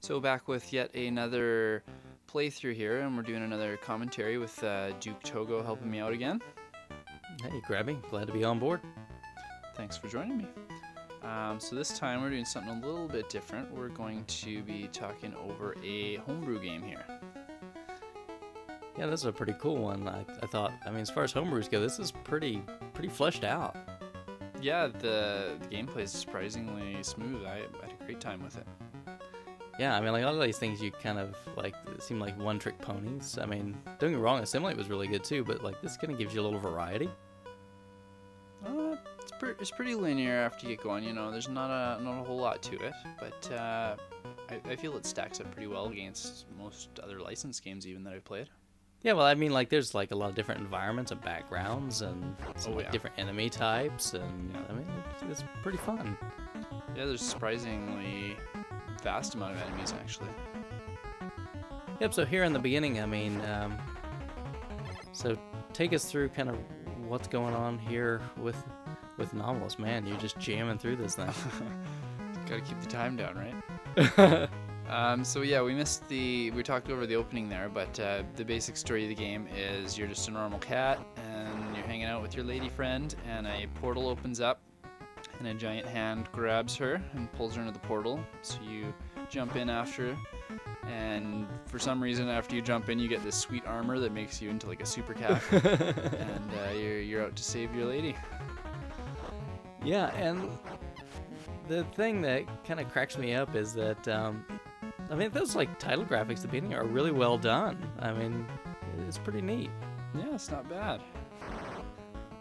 So back with yet another playthrough here, and we're doing another commentary with Duke.Togo helping me out again. Hey, Grabby, glad to be on board. Thanks for joining me. So this time we're doing something a little bit different. We're going to be talking over a homebrew game here. Yeah, this is a pretty cool one. I thought, I mean, as far as homebrews go, this is pretty fleshed out. Yeah, the gameplay is surprisingly smooth. I had a great time with it. Yeah, I mean, like, all of these things you kind of, like, seem like one-trick ponies. I mean, don't get me wrong, Assimilate was really good too, but, like, this kind of gives you a little variety. It's pretty linear after you get going, you know, there's not a whole lot to it, but I feel it stacks up pretty well against most other licensed games even that I've played. Yeah, well, I mean, like, there's, like, a lot of different environments and backgrounds and some, different enemy types, and, I mean, it's pretty fun. Yeah, there's a surprisingly vast amount of enemies, actually. Yep, so here in the beginning, I mean, so take us through kind of what's going on here with Nomolos. Man, you're just jamming through this thing. Gotta keep the time down, right? So yeah, we talked over the opening there, but the basic story of the game is you're just a normal cat, and you're hanging out with your lady friend, and a portal opens up, and a giant hand grabs her and pulls her into the portal, so you jump in after, and for some reason after you jump in you get this sweet armor that makes you into like a super cat, and you're out to save your lady. Yeah, and the thing that kind of cracks me up is that, I mean, those like title graphics at the beginning are really well done. I mean, it's pretty neat. Yeah, it's not bad.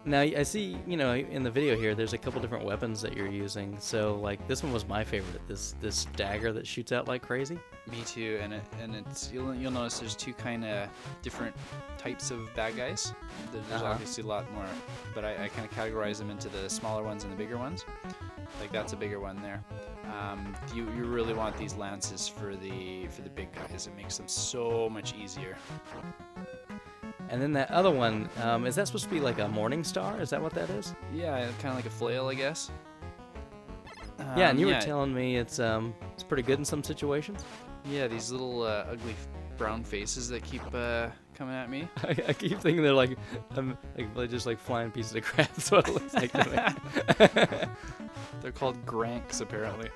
Now, I see, you know, in the video here, there's a couple different weapons that you're using. So, like, this one was my favorite. This dagger that shoots out like crazy. Me too, and it's you'll notice there's two kind of different types of bad guys. There's obviously a lot more, but I kind of categorize them into the smaller ones and the bigger ones. Like that's a bigger one there. You really want these lances for the big guys. It makes them so much easier. And then that other one, is that supposed to be like a morning star? Is that what that is? Yeah, kind of like a flail, I guess. Yeah, and you were telling me it's pretty good in some situations. Yeah, these little ugly brown faces that keep coming at me. I keep thinking they're like just like flying pieces of crap. That's what it looks like to me. They're called Granks, apparently.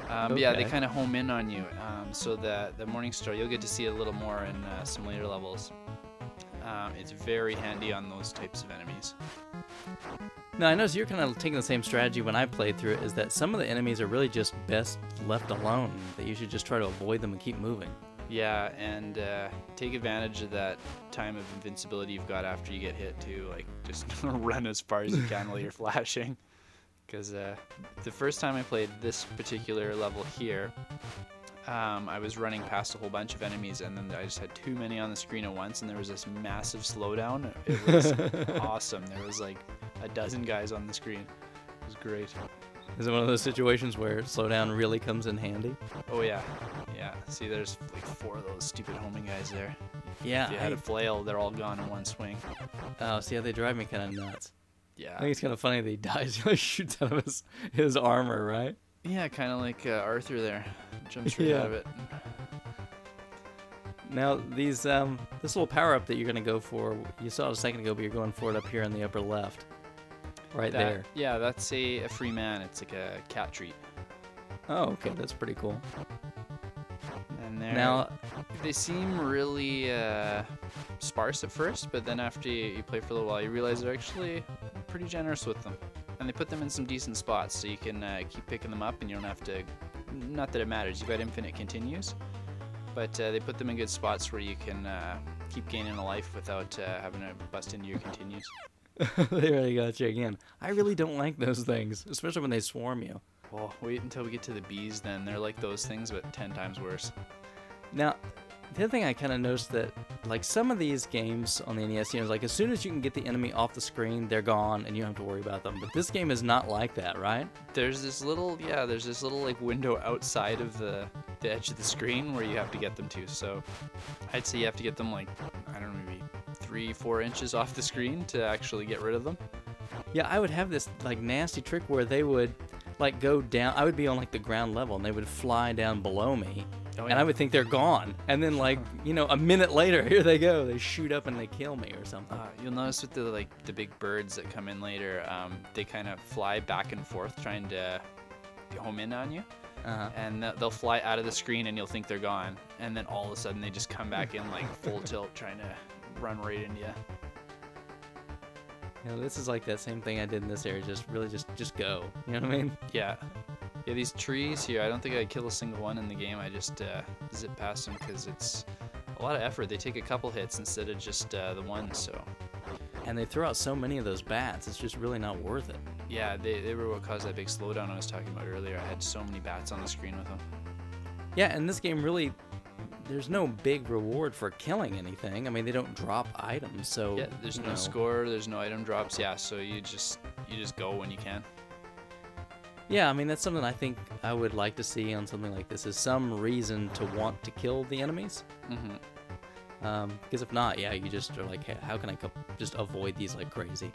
Okay. Yeah, they kind of home in on you. So the morning star, you'll get to see a little more in some later levels. It's very handy on those types of enemies. Now, I noticed you're kind of taking the same strategy when I played through it, is that some of the enemies are really just best left alone, that you should just try to avoid them and keep moving. Yeah, and take advantage of that time of invincibility you've got after you get hit too. Like, just run as far as you can while you're flashing. Because the first time I played this particular level here, I was running past a whole bunch of enemies, and then I just had too many on the screen at once, and there was this massive slowdown. It was awesome. There was like a dozen guys on the screen. It was great. Is it one of those situations where slowdown really comes in handy? Oh yeah, yeah. See, there's like 4 of those stupid homing guys there. Yeah. If you had a flail, they're all gone in one swing. Oh, see how they drive me kind of nuts. Yeah. I think it's kind of funny that he dies. He like shoots out of his armor, right? Yeah, kind of like Arthur there. Jumps right out of it. Now, these this little power-up that you're going to go for, you saw it a second ago, but you're going for it up here in the upper left. Right there. Yeah, that's a free man. It's like a cat treat. Oh, okay. That's pretty cool. And now, they seem really sparse at first, but then after you play for a little while, you realize they're actually pretty generous with them. And they put them in some decent spots, so you can keep picking them up, and you don't have to... Not that it matters, you've got infinite continues, but they put them in good spots where you can keep gaining a life without having to bust into your continues. They really got you again. I really don't like those things, especially when they swarm you. Well, wait until we get to the bees then. They're like those things, but 10 times worse. Now, the other thing I kind of noticed that, like, some of these games on the NES, you know, like, as soon as you can get the enemy off the screen, they're gone, and you don't have to worry about them. But this game is not like that, right? There's this little, like, window outside of the edge of the screen where you have to get them to. So I'd say you have to get them, like, I don't know, maybe 3-4 inches off the screen to actually get rid of them. Yeah, I would have this, like, nasty trick where they would... like go down. I would be on like the ground level, and they would fly down below me, Oh, and I would think they're gone. And then like a minute later, here they go. They shoot up and they kill me or something. You'll notice with the big birds that come in later, they kind of fly back and forth trying to home in on you. And they'll fly out of the screen and you'll think they're gone, and then all of a sudden they just come back in like full tilt trying to run right into you. This is like that same thing I did in this area. Just really just go. You know what I mean? Yeah, these trees here, I don't think I'd kill a single one in the game. I just zip past them because it's a lot of effort. They take a couple hits instead of just the one, so. And they throw out so many of those bats, it's just really not worth it. Yeah, they were what caused that big slowdown I was talking about earlier. I had so many bats on the screen with them. Yeah, and this game really, there's no big reward for killing anything. I mean, they don't drop items, so. Yeah, there's no score, there's no item drops. Yeah, so you just go when you can. Yeah, I mean, that's something I think I would like to see on something like this, is some reason to want to kill the enemies. Because if not, yeah, you just are like, hey, how can I just avoid these like crazy?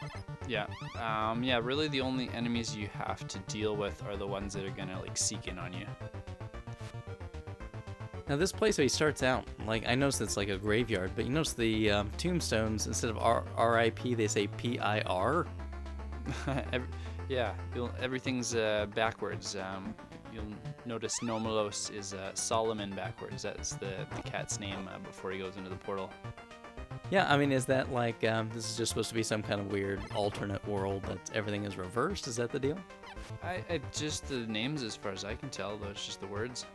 Yeah. Yeah, really the only enemies you have to deal with are the ones that are gonna like seek in on you. Now this place, he starts out, like, I noticed it's like a graveyard, but you notice the tombstones, instead of R.I.P., they say P.I.R.? Yeah, everything's backwards. You'll notice Nomolos is Solomon backwards. That's the cat's name before he goes into the portal. Yeah, I mean, is that like, this is just supposed to be some kind of weird alternate world that everything is reversed? Is that the deal? I just the names as far as I can tell, though, it's just the words.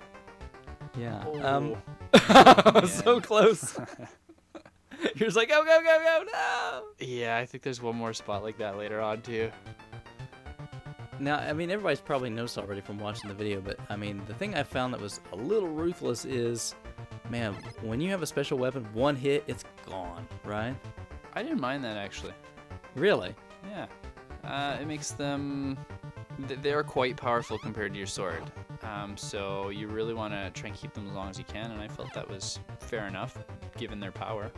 Yeah. Oh. So close. You're just like, go, go, go, go, no! Yeah, I think there's one more spot like that later on, too. Now, I mean, everybody's probably noticed already from watching the video, but, I mean, the thing I found that was a little ruthless is, man, when you have a special weapon, one hit, it's gone, right? I didn't mind that, actually. Really? Yeah. It makes them... They're quite powerful compared to your sword. So you really want to try and keep them as long as you can, and I felt that was fair enough, given their power.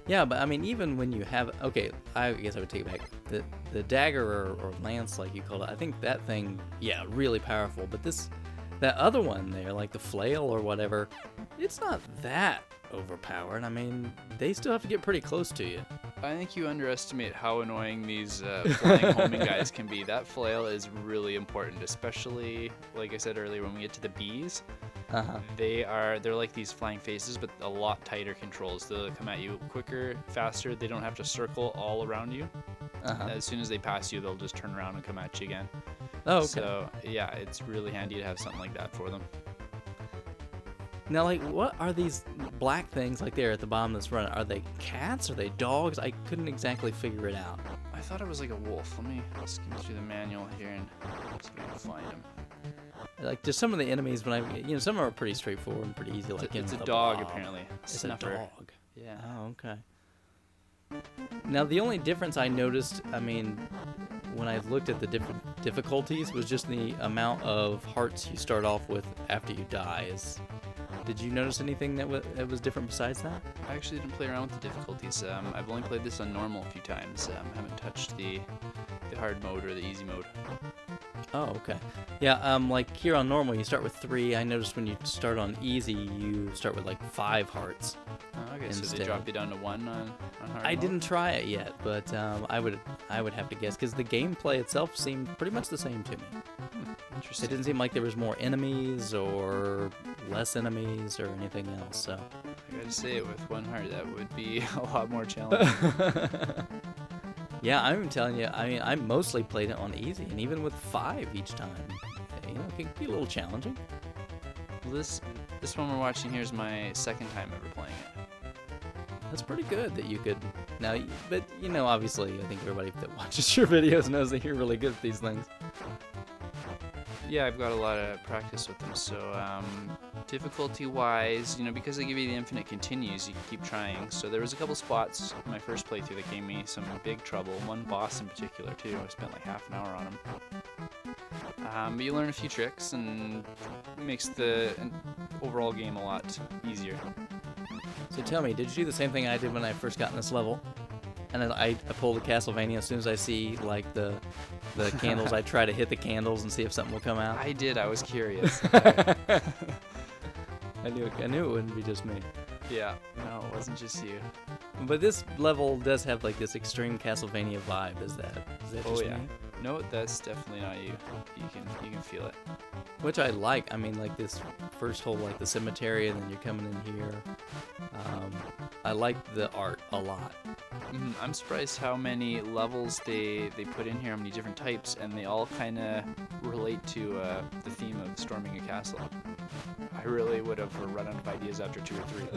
Yeah, but I mean, even when you have... Okay, I guess I would take it back. The dagger or lance, like you call it, I think that thing, yeah, really powerful. But that other one there, like the flail or whatever, it's not that overpowered. I mean, they still have to get pretty close to you. I think you underestimate how annoying these flying homing guys can be. That flail is really important, especially, like I said earlier, when we get to the bees. They're like these flying faces, but a lot tighter controls. They'll come at you quicker, faster. They don't have to circle all around you. As soon as they pass you, they'll just turn around and come at you again. Oh, okay. So, yeah, it's really handy to have something like that for them. Now, like, what are these black things, like there at the bottom of this run? Are they cats? Are they dogs? I couldn't exactly figure it out. I thought it was like a wolf. Let me skim through the manual here and see if I can find them. Like, just some of the enemies, when some are pretty straightforward and pretty easy. Like, it's a dog, apparently. It's a dog. Yeah. Oh, okay. Now, the only difference I noticed, I mean, when I looked at the different difficulties, was just the amount of hearts you start off with after you die. Did you notice anything that was different besides that? I actually didn't play around with the difficulties. I've only played this on normal a few times. Haven't touched the hard mode or the easy mode. Oh, okay. Yeah, like here on normal, you start with 3. I noticed when you start on easy, you start with like 5 hearts. Oh, okay, so they dropped you down to 1 on hard I mode? didn't try it yet, but I would have to guess, because the gameplay itself seemed pretty much the same to me. Interesting. It didn't seem like there was more enemies or less enemies or anything else. So I gotta say, with 1 heart, that would be a lot more challenging. Yeah, I'm telling you, I mean, I mostly played it on easy, and even with 5 each time, it can be a little challenging. Well, this one we're watching here is my 2nd time ever playing it. That's pretty good that you could now, but obviously, I think everybody that watches your videos knows that you're really good at these things. Yeah, I've got a lot of practice with them, so difficulty-wise, because they give you the infinite continues, you can keep trying. So there was a couple spots in my first playthrough that gave me some big trouble. One boss in particular, too. I spent like half an hour on him. But you learn a few tricks, and it makes the overall game a lot easier. So tell me, did you do the same thing I did when I first got in this level? And then I pull the Castlevania as soon as I see like the the candles. I try to hit the candles and see if something will come out. I did. I was curious. I knew it wouldn't be just me. Yeah. No, it wasn't just you. But this level does have like this extreme Castlevania vibe. Is that just me? No, that's definitely not you. You can feel it. Which I like. I mean, like this first whole like the cemetery, and then you're coming in here. I like the art a lot. I'm surprised how many levels they put in here, how many different types, and they all kind of relate to the theme of storming a castle. I really would have run out of ideas after 2 or 3.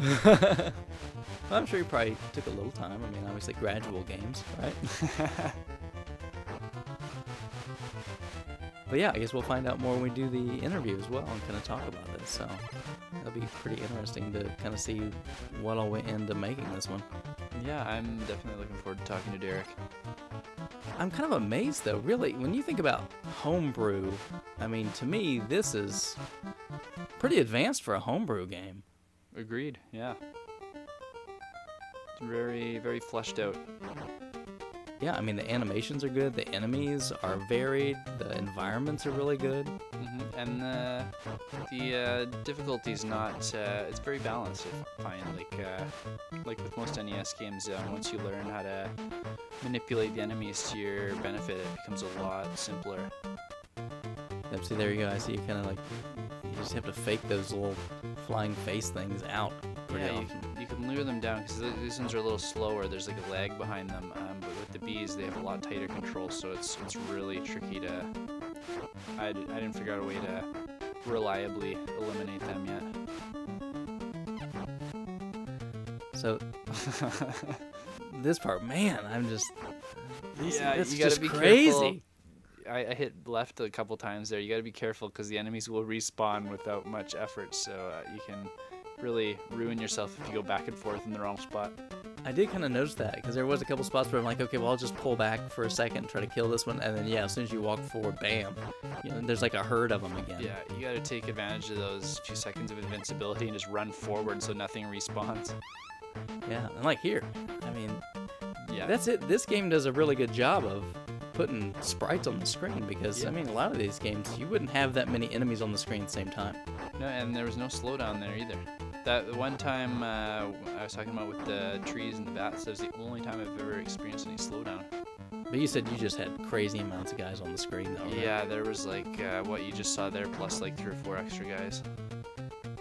Well, I'm sure you probably took a little time. I mean, obviously gradual games, right? But yeah, I guess we'll find out more when we do the interview as well and kind of talk about this. So that'll be pretty interesting to kind of see what all went into making this one. Yeah, I'm definitely looking forward to talking to Derek. I'm kind of amazed though, really, when you think about homebrew. I mean, to me, this is pretty advanced for a homebrew game. Agreed. Yeah. It's very, very fleshed out. Yeah, I mean, the animations are good, the enemies are varied, the environments are really good. And the difficulty's not, it's very balanced, I find. Like with most NES games, once you learn how to manipulate the enemies to your benefit, it becomes a lot simpler. Yep, see, there you go. I see you kind of like, you just have to fake those little flying face things out pretty often. You can lure them down, because these ones are a little slower. There's like a lag behind them, but with the bees, they have a lot tighter control, so it's really tricky to... I didn't figure out a way to reliably eliminate them yet. So, this part, man, I'm just... It's you gotta be crazy. Careful. I hit left a couple times there. You gotta be careful, because the enemies will respawn without much effort, so you can really ruin yourself if you go back and forth in the wrong spot. I did kind of notice that, because there was a couple spots where I'm like, okay, well, I'll just pull back for a second and try to kill this one, and then, yeah, as soon as you walk forward, bam, you know, there's like a herd of them again. Yeah, you gotta take advantage of those few seconds of invincibility and just run forward so nothing respawns. Yeah, and like here, I mean, yeah, that's it. This game does a really good job of putting sprites on the screen, because, I mean, a lot of these games, you wouldn't have that many enemies on the screen at the same time. No, and there was no slowdown there either. That one time I was talking about with the trees and the bats, that was the only time I've ever experienced any slowdown. But you said you just had crazy amounts of guys on the screen, though, right? Yeah, there was like what you just saw there, plus like 3 or 4 extra guys.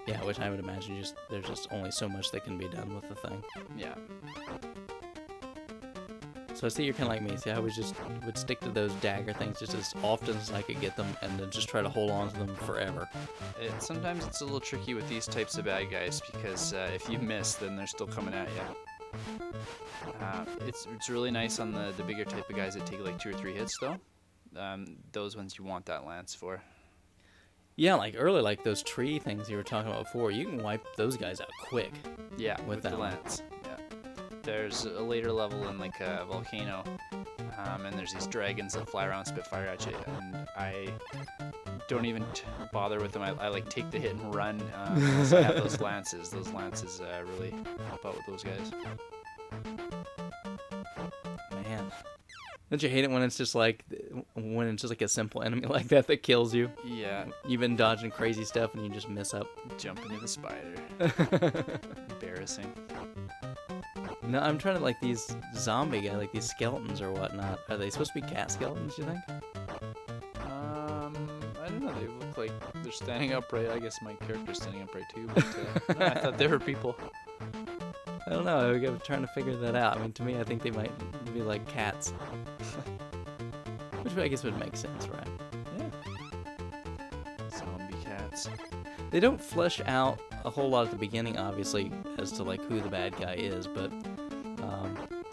Yeah, which I would imagine there's just only so much that can be done with the thing. Yeah. So I see you're kind of like me. See, I would stick to those dagger things just as often as I could get them, and then just try to hold on to them forever. Sometimes it's a little tricky with these types of bad guys, because if you miss, then they're still coming at you. It's really nice on the bigger type of guys that take like 2 or 3 hits, though. Those ones you want that lance for. Yeah, like earlier, like those tree things you were talking about before, you can wipe those guys out quick. Yeah, with the that lance. Yeah. There's a later level in like a volcano, and there's these dragons that fly around, spit fire at you, and I don't even bother with them. I like take the hit and run. Unless I have those lances. Those lances really help out with those guys. Man, don't you hate it when it's just like a simple enemy like that kills you? Yeah. You've been dodging crazy stuff and you just miss up. Jump into the spider. Embarrassing. No, I'm trying to like these zombie guys, like these skeletons or whatnot. Are they supposed to be cat skeletons, you think? I don't know. They look like they're standing upright. I guess my character's standing upright too, but no, I thought they were people. I don't know. I'm trying to figure that out. I mean, to me, I think they might be like cats. Which I guess would make sense, right? Yeah. Zombie cats. They don't flesh out a whole lot at the beginning, obviously, as to like who the bad guy is, but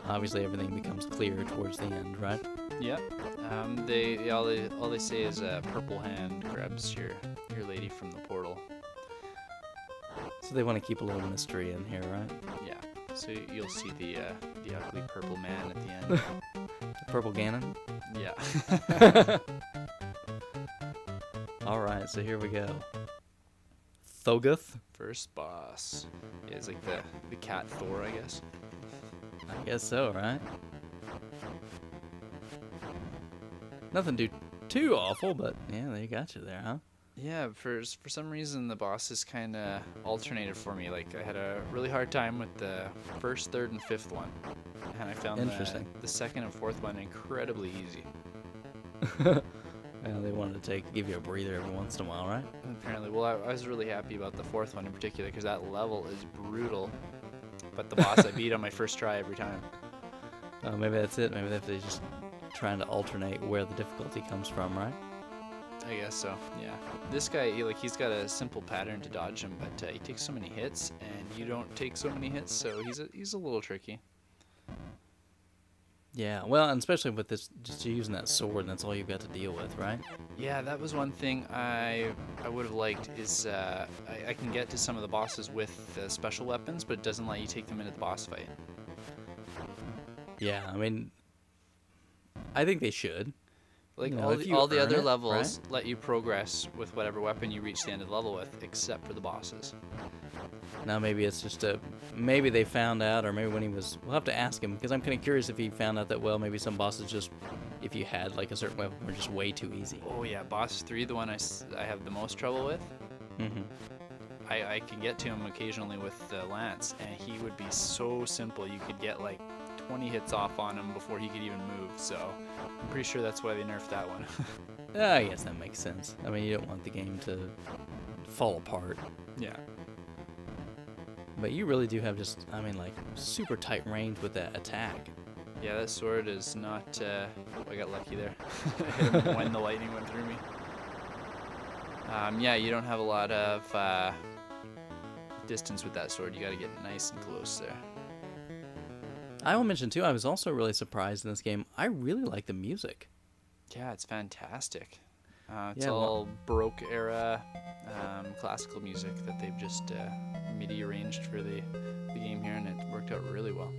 obviously everything becomes clear towards the end, right? Yep. All they say is purple hand grabs your lady from the portal. So they want to keep a little mystery in here, right? Yeah. So you'll see the ugly purple man at the end. The purple Ganon? Yeah. Alright, so here we go. Thogoth? First boss. Yeah, it's like the cat Thor, I guess. I guess so, right? Nothing too awful, but yeah, they got you there, huh? Yeah, for some reason the bosses kind of alternated for me. Like I had a really hard time with the first, third, and fifth one, and I found the second and fourth one incredibly easy. Well, they wanted to give you a breather every once in a while, right? Apparently. Well, I was really happy about the fourth one in particular because that level is brutal. But the boss I beat on my first try every time. Maybe that's it. Maybe they're just trying to alternate where the difficulty comes from, right? I guess so, yeah. This guy, he's got a simple pattern to dodge him, but he takes so many hits, and you don't take so many hits, so he's a little tricky. Yeah, well, and especially with this, just using that sword, and that's all you've got to deal with, right? Yeah, that was one thing I would have liked is I can get to some of the bosses with special weapons, but it doesn't let you take them into the boss fight. Yeah, I mean, I think they should. Like, you know, all the other it, levels right? let you progress with whatever weapon you reach the end of the level with, except for the bosses. Now maybe it's just maybe they found out, or maybe when he was, we'll have to ask him, because I'm kind of curious if he found out that, well, maybe some bosses just, if you had like a certain weapon, were just way too easy. Oh yeah, boss 3, the one I have the most trouble with. Mm-hmm. I can get to him occasionally with the lance, and he would be so simple. You could get like 20 hits off on him before he could even move, so I'm pretty sure that's why they nerfed that one. I guess that makes sense. I mean, you don't want the game to fall apart. Yeah. But you really do have just, I mean, like, super tight range with that attack. Yeah, that sword is not, I got lucky there. I hit him when the lightning went through me. Yeah, you don't have a lot of distance with that sword. You gotta get nice and close there. I will mention, too, I was also really surprised in this game. I really like the music. Yeah, it's fantastic. It's all Baroque era classical music that they've just MIDI arranged for the game here, and it worked out really well.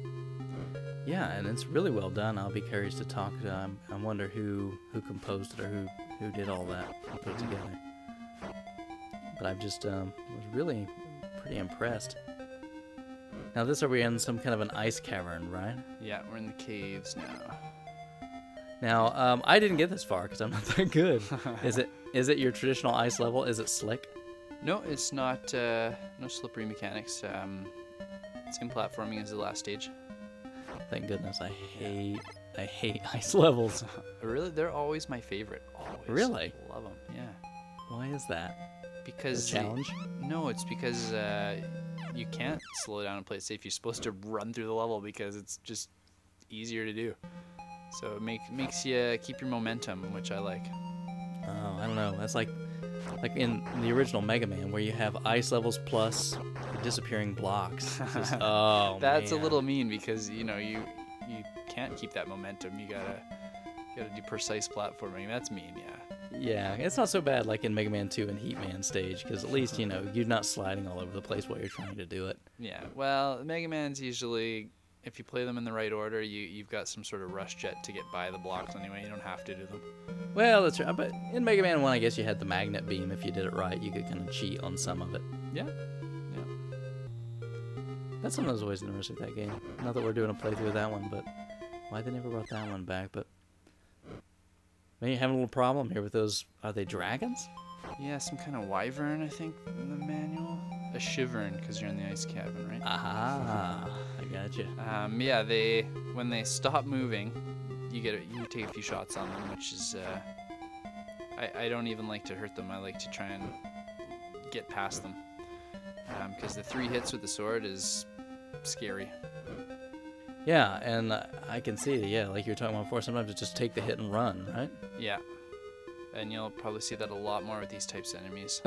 Yeah, and it's really well done. I'll be curious to talk to I wonder who composed it, or who did all that and put it together. But I've just was really pretty impressed. Now are we in some kind of an ice cavern, right? Yeah, we're in the caves now. Now, I didn't get this far because I'm not that good. Is it your traditional ice level? Is it slick? No, it's not. No slippery mechanics. Same platforming as the last stage. Thank goodness. I hate ice levels. Really, they're always my favorite. Always. Really? Love them. Yeah. Why is that? Because a challenge? No, it's because you can't slow down and play it safe. You're supposed to run through the level because it's just easier to do. So it makes you keep your momentum, which I like. Oh, I don't know. That's like in the original Mega Man, where you have ice levels plus the disappearing blocks. Just, oh, that's man. a little mean because you can't keep that momentum. You gotta do precise platforming. That's mean, yeah. Yeah, it's not so bad like in Mega Man 2 and Heat Man stage, because at least you're not sliding all over the place while you're trying to do it. Yeah, well, Mega Man's usually, if you play them in the right order, you've got some sort of rush jet to get by the blocks anyway. You don't have to do them. Well, that's right. But in Mega Man 1, I guess you had the magnet beam. If you did it right, you could kind of cheat on some of it. Yeah. That's something that was always interesting with that game. Not that we're doing a playthrough of that one, but why they never brought that one back. But maybe you're having a little problem here with those. Are they dragons? Yeah, some kind of wyvern, I think, in the manual. A shivern, because you're in the ice cavern, right? Aha, I gotcha. Yeah, when they stop moving, you take a few shots on them, which is I don't even like to hurt them. I like to try and get past them, because the 3 hits with the sword is scary. Yeah, and I can see it. Yeah, like you were talking about before. Sometimes it's just take the hit and run, right? Yeah, and you'll probably see that a lot more with these types of enemies.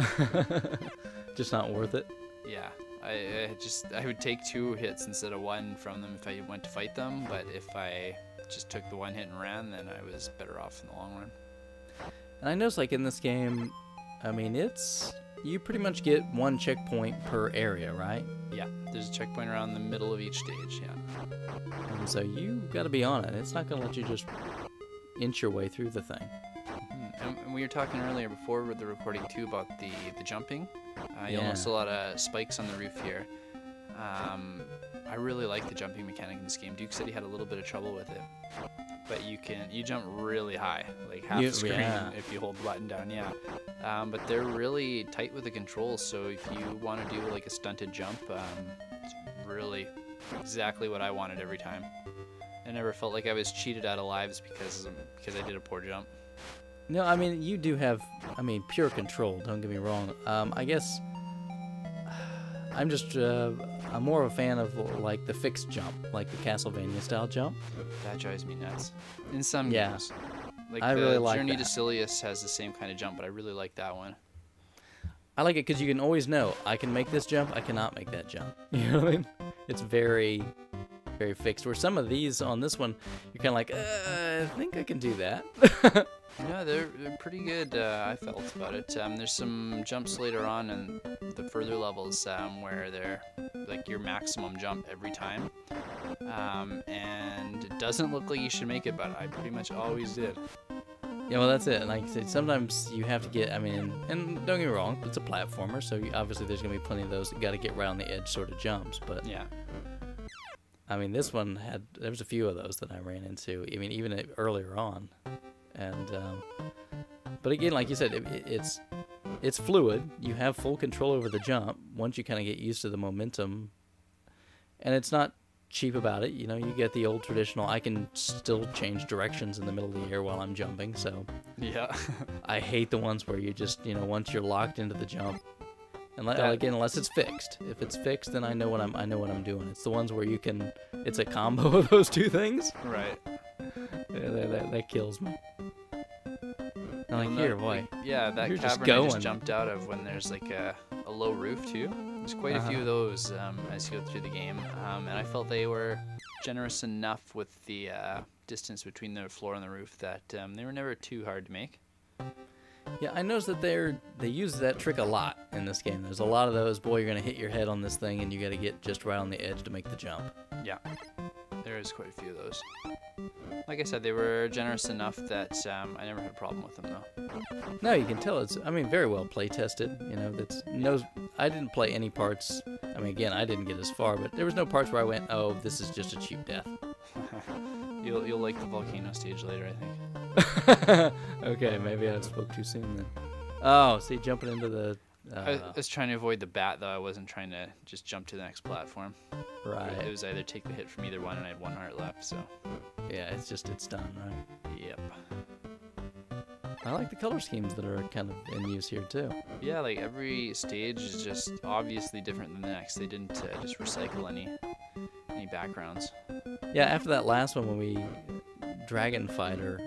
Just not worth it. Yeah, I would take 2 hits instead of 1 from them if I went to fight them, but if I just took the 1 hit and ran, then I was better off in the long run. And I noticed, like, in this game, I mean, you pretty much get 1 checkpoint per area, right? Yeah, there's a checkpoint around the middle of each stage, yeah. And so you got to be on it. It's not going to let you just inch your way through the thing. And we were talking earlier before with the recording too about the jumping. You'll notice a lot of spikes on the roof here. I really like the jumping mechanic in this game. Duke said he had a little bit of trouble with it. but you jump really high, like half the screen if you hold the button down. Yeah, but they're really tight with the controls. So if you want to do like a stunted jump, it's really exactly what I wanted every time. I never felt like I was cheated out of lives because I did a poor jump. No, I mean, you do have, I mean, pure control, don't get me wrong. I guess I'm just, I'm more of a fan of, like, the fixed jump, like the Castlevania style jump. That drives me nuts. In some games. Like, I really like Journey that. to Silius has the same kind of jump, but I really like that one. I like it because you can always know, I can make this jump, I cannot make that jump. You know what I mean? It's very, very fixed. Where some of these on this one, you're kind of like, I think I can do that. Yeah, they're pretty good, I felt about it. There's some jumps later on in the further levels where they're like your maximum jump every time. And it doesn't look like you should make it, but I pretty much always did. Yeah, well, that's it. Like I said, sometimes you have to get, I mean, and don't get me wrong, it's a platformer, so obviously there's going to be plenty of those that got to get right on the edge sort of jumps. But yeah. I mean, this one there was a few of those that I ran into, I mean, even earlier on. And, but again, like you said, it's fluid. You have full control over the jump once you kind of get used to the momentum. And it's not cheap about it. You know, you get the old traditional, I can still change directions in the middle of the air while I'm jumping, so. Yeah. I hate the ones where you just, you know, once you're locked into the jump. And again, unless it's fixed. If it's fixed, then I know what I'm doing. It's the ones where you can, it's a combo of those two things. Right. Yeah, that kills me. I'm like, here, boy. Yeah, that cavern I just jumped out of when there's like a low roof too. There's quite a few of those as you go through the game, and I felt they were generous enough with the distance between the floor and the roof that they were never too hard to make. Yeah, I noticed that they use that trick a lot in this game. There's a lot of those, boy, you're going to hit your head on this thing and you got to get just right on the edge to make the jump. Yeah, there is quite a few of those. Like I said, they were generous enough that I never had a problem with them, though. No, you can tell it's, I mean, very well play tested. You know, I didn't play any parts. I mean, again, I didn't get as far, but there was no parts where I went, oh, this is just a cheap death. You'll like the volcano stage later, I think. Okay, maybe I spoke too soon then. Oh, see, jumping into the... I was trying to avoid the bat, though. I wasn't trying to just jump to the next platform. Right. It was either take the hit from either one, and I had one heart left, so... Yeah, it's done, right? Yep. I like the color schemes that are kind of in use here, too. Yeah, like every stage is just obviously different than the next. They didn't just recycle any backgrounds. Yeah, after that last one when we... Dragon Fighter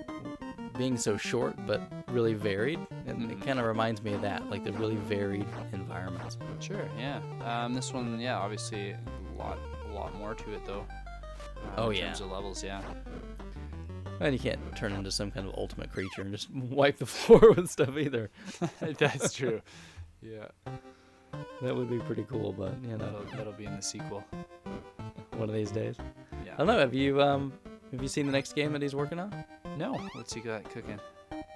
being so short but really varied, and it kind of reminds me of that, like the really varied environments. Sure, yeah. This one, yeah, obviously a lot more to it though. In terms of levels, yeah. And you can't turn into some kind of ultimate creature and just wipe the floor with stuff either. That's true. Yeah. That would be pretty cool, but you know, that'll be in the sequel. One of these days. Yeah. I don't know. Have you seen the next game that he's working on? No. What's he got cooking?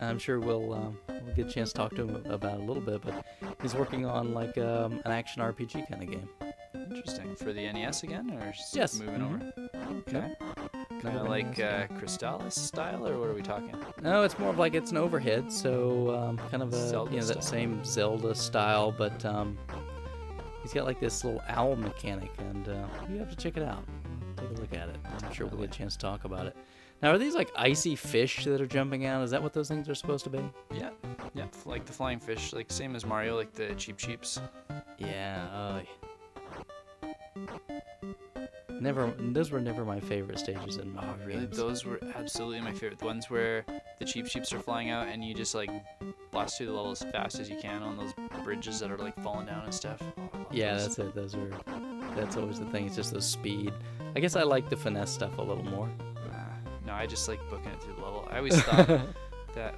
I'm sure we'll get a chance to talk to him about it a little bit, but he's working on like an action RPG kind of game. Interesting. For the NES again, or just moving over? Okay. Kind of like Crystallis style, or what are we talking? No, it's more of like it's an overhead, so kind of a Zelda that same Zelda style, but he's got like this little owl mechanic, and you have to check it out. Take a look at it. I'm sure we'll get a chance to talk about it. Now, are these like icy fish that are jumping out? Is that what those things are supposed to be? Yeah, like the flying fish, like same as Mario, like the Cheeps. Yeah. Those were never my favorite stages in Mario. Oh, really? Games. Those were absolutely my favorite. The ones where the Cheeps are flying out and you just like blast through the level as fast as you can on those bridges that are like falling down and stuff. Oh, yeah, that's it. That's always the thing. It's just the speed. I guess I like the finesse stuff a little more. No, I just like booking it through the level. I always thought that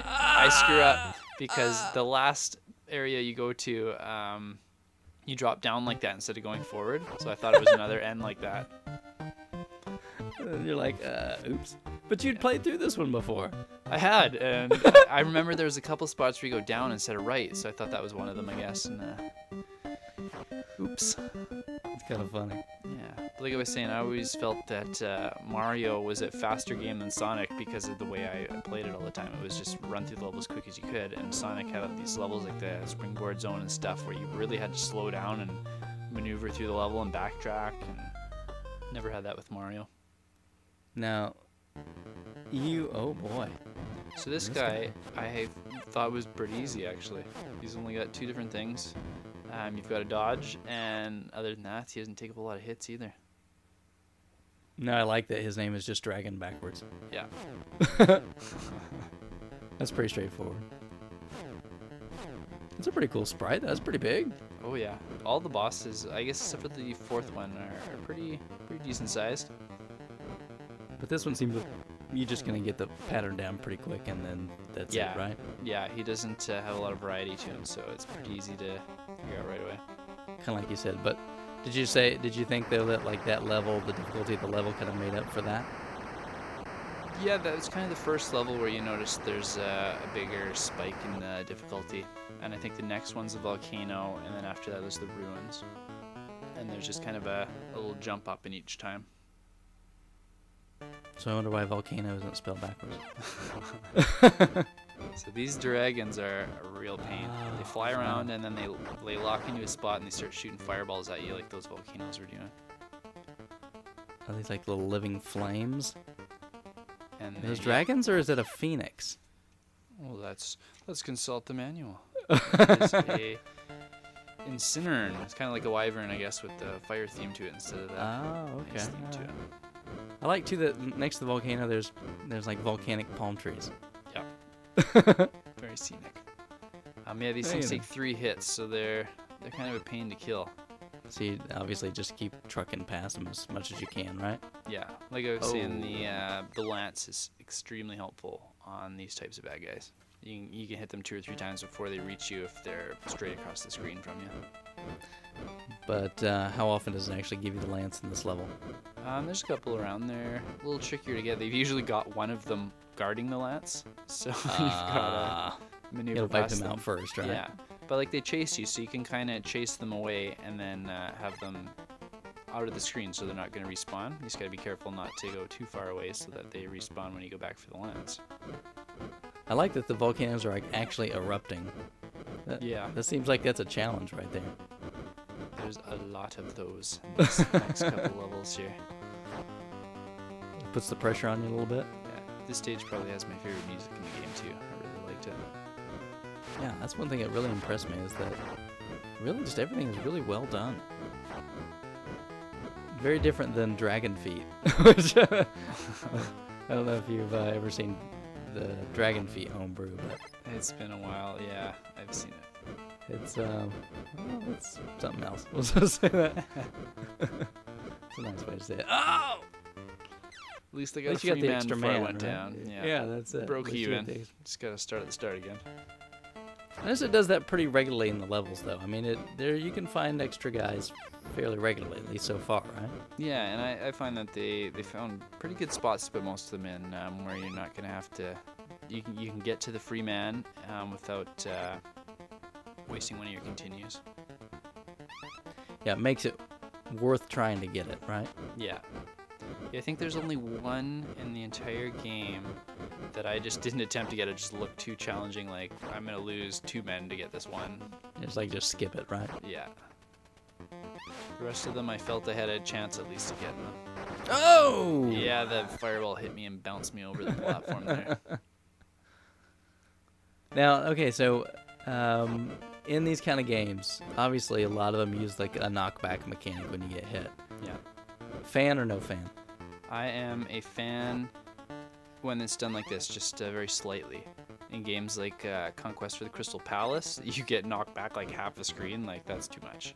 I screw up because the last area you go to, you drop down like that instead of going forward. So I thought it was another end like that. And you're like, oops. But you'd played through this one before. I had, and I remember there was a couple spots where you go down instead of right, so I thought that was one of them, I guess. And oops. It's kind of funny. Yeah, like I was saying, I always felt that Mario was a faster game than Sonic because of the way I played it all the time. It was just run through the level as quick as you could, and Sonic had these levels like the springboard zone and stuff where you really had to slow down and maneuver through the level and backtrack, and never had that with Mario. Now, oh boy. So this guy, I thought was pretty easy actually. He's only got 2 different things. You've got a dodge, and other than that, he doesn't take up a lot of hits either. No, I like that his name is just Dragon backwards. Yeah. That's pretty straightforward. It's a pretty cool sprite. That's pretty big. Oh yeah. All the bosses, I guess except for the 4th one, are pretty decent sized. But this one seems like you're just going to get the pattern down pretty quick, and then that's it, right? Yeah, he doesn't have a lot of variety to him, so it's pretty easy to figure out right away. Kind of like you said. But did you think though that like that level, the difficulty of the level kind of made up for that? Yeah, that was kind of the first level where you notice there's a bigger spike in the difficulty. And I think the next one's the volcano, and then after that there's the ruins. And there's just kind of a little jump up in each time. So I wonder why volcano isn't spelled backwards. So these dragons are a real pain. They fly around and then they lock into a spot and they start shooting fireballs at you like those volcanoes were doing. Are these like little living flames? And those dragons, or is it a phoenix? Well, let's consult the manual. It's a Incineroar. It's kind of like a wyvern, I guess, with the fire theme to it instead of the ice theme to it. I like too that next to the volcano there's like volcanic palm trees. Yeah. Very scenic. Yeah, these things take 3 hits, so they're kind of a pain to kill. So you obviously just keep trucking past them as much as you can, right? Yeah, like I was saying, the lance is extremely helpful on these types of bad guys. You can hit them 2 or 3 times before they reach you if they're straight across the screen from you. But how often does it actually give you the lance in this level? There's a couple around there. A little trickier to get. They've usually got one of them guarding the lance, so you've got to maneuver You'll wipe past them out first, right? Yeah, but like they chase you, so you can kind of chase them away and then have them out of the screen, so they're not going to respawn. You just got to be careful not to go too far away so that they respawn when you go back for the lance. I like that the volcanoes are actually erupting. Yeah. That seems like that's a challenge right there. There's a lot of those in this next couple levels here. It puts the pressure on you a little bit. Yeah, this stage probably has my favorite music in the game too. I really liked it. Yeah, that's one thing that really impressed me, is that really just everything is really well done. Very different than Dragon Feet, which I don't know if you've ever seen the Dragon Feet homebrew, but it's been a while. Yeah, I've seen it. It's it's something else. We'll just say that. It's a nice way to say it. Oh! At least I got a free the man extra before I man, went right? down. Yeah, that's it. Broke even. Just gotta start at the start again. Notice it does that pretty regularly in the levels, though. I mean, there you can find extra guys fairly regularly, at least so far, right? Yeah, and I find that they found pretty good spots to put most of them in, where you're not gonna have to. You can get to the free man without wasting one of your continues. Yeah, it makes it worth trying to get it, right? Yeah. I think there's only one in the entire game that I just didn't attempt to get. It just looked too challenging. Like, I'm going to lose 2 men to get this one. It's like, just skip it, right? Yeah. The rest of them, I felt I had a chance at least of getting them. Oh! Yeah, the fireball hit me and bounced me over the platform there. Now, okay, so in these kind of games, obviously a lot of them use like a knockback mechanic when you get hit. Yeah. Fan or no fan? I am a fan when it's done like this, just very slightly. In games like Conquest for the Crystal Palace, you get knocked back like half the screen. Like, that's too much.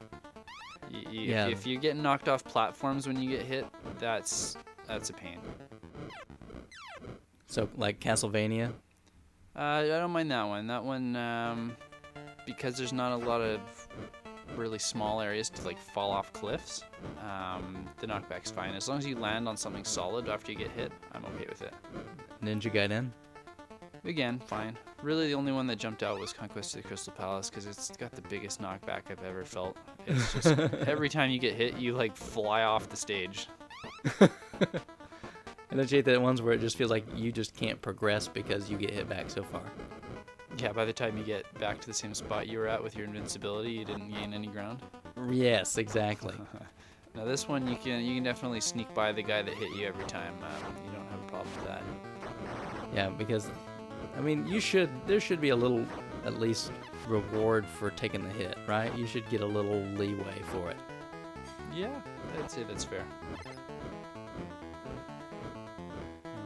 Yeah. If you're getting knocked off platforms when you get hit, that's a pain. So, like Castlevania? I don't mind that one. That one, because there's not a lot of really small areas to like fall off cliffs, the knockback's fine. As long as you land on something solid after you get hit, I'm okay with it. Ninja Gaiden? Again, fine. Really, the only one that jumped out was Conquest of the Crystal Palace because it's got the biggest knockback I've ever felt. It's just every time you get hit, you like fly off the stage. And don't you hate the ones where it just feels like you just can't progress because you get hit back so far? Yeah, by the time you get back to the same spot you were at with your invincibility, you didn't gain any ground. Yes, exactly. Now this one, you can definitely sneak by the guy that hit you every time. You don't have a problem with that. Yeah, because, I mean, there should be a little, at least, reward for taking the hit, right? You should get a little leeway for it. Yeah, I'd say that's fair.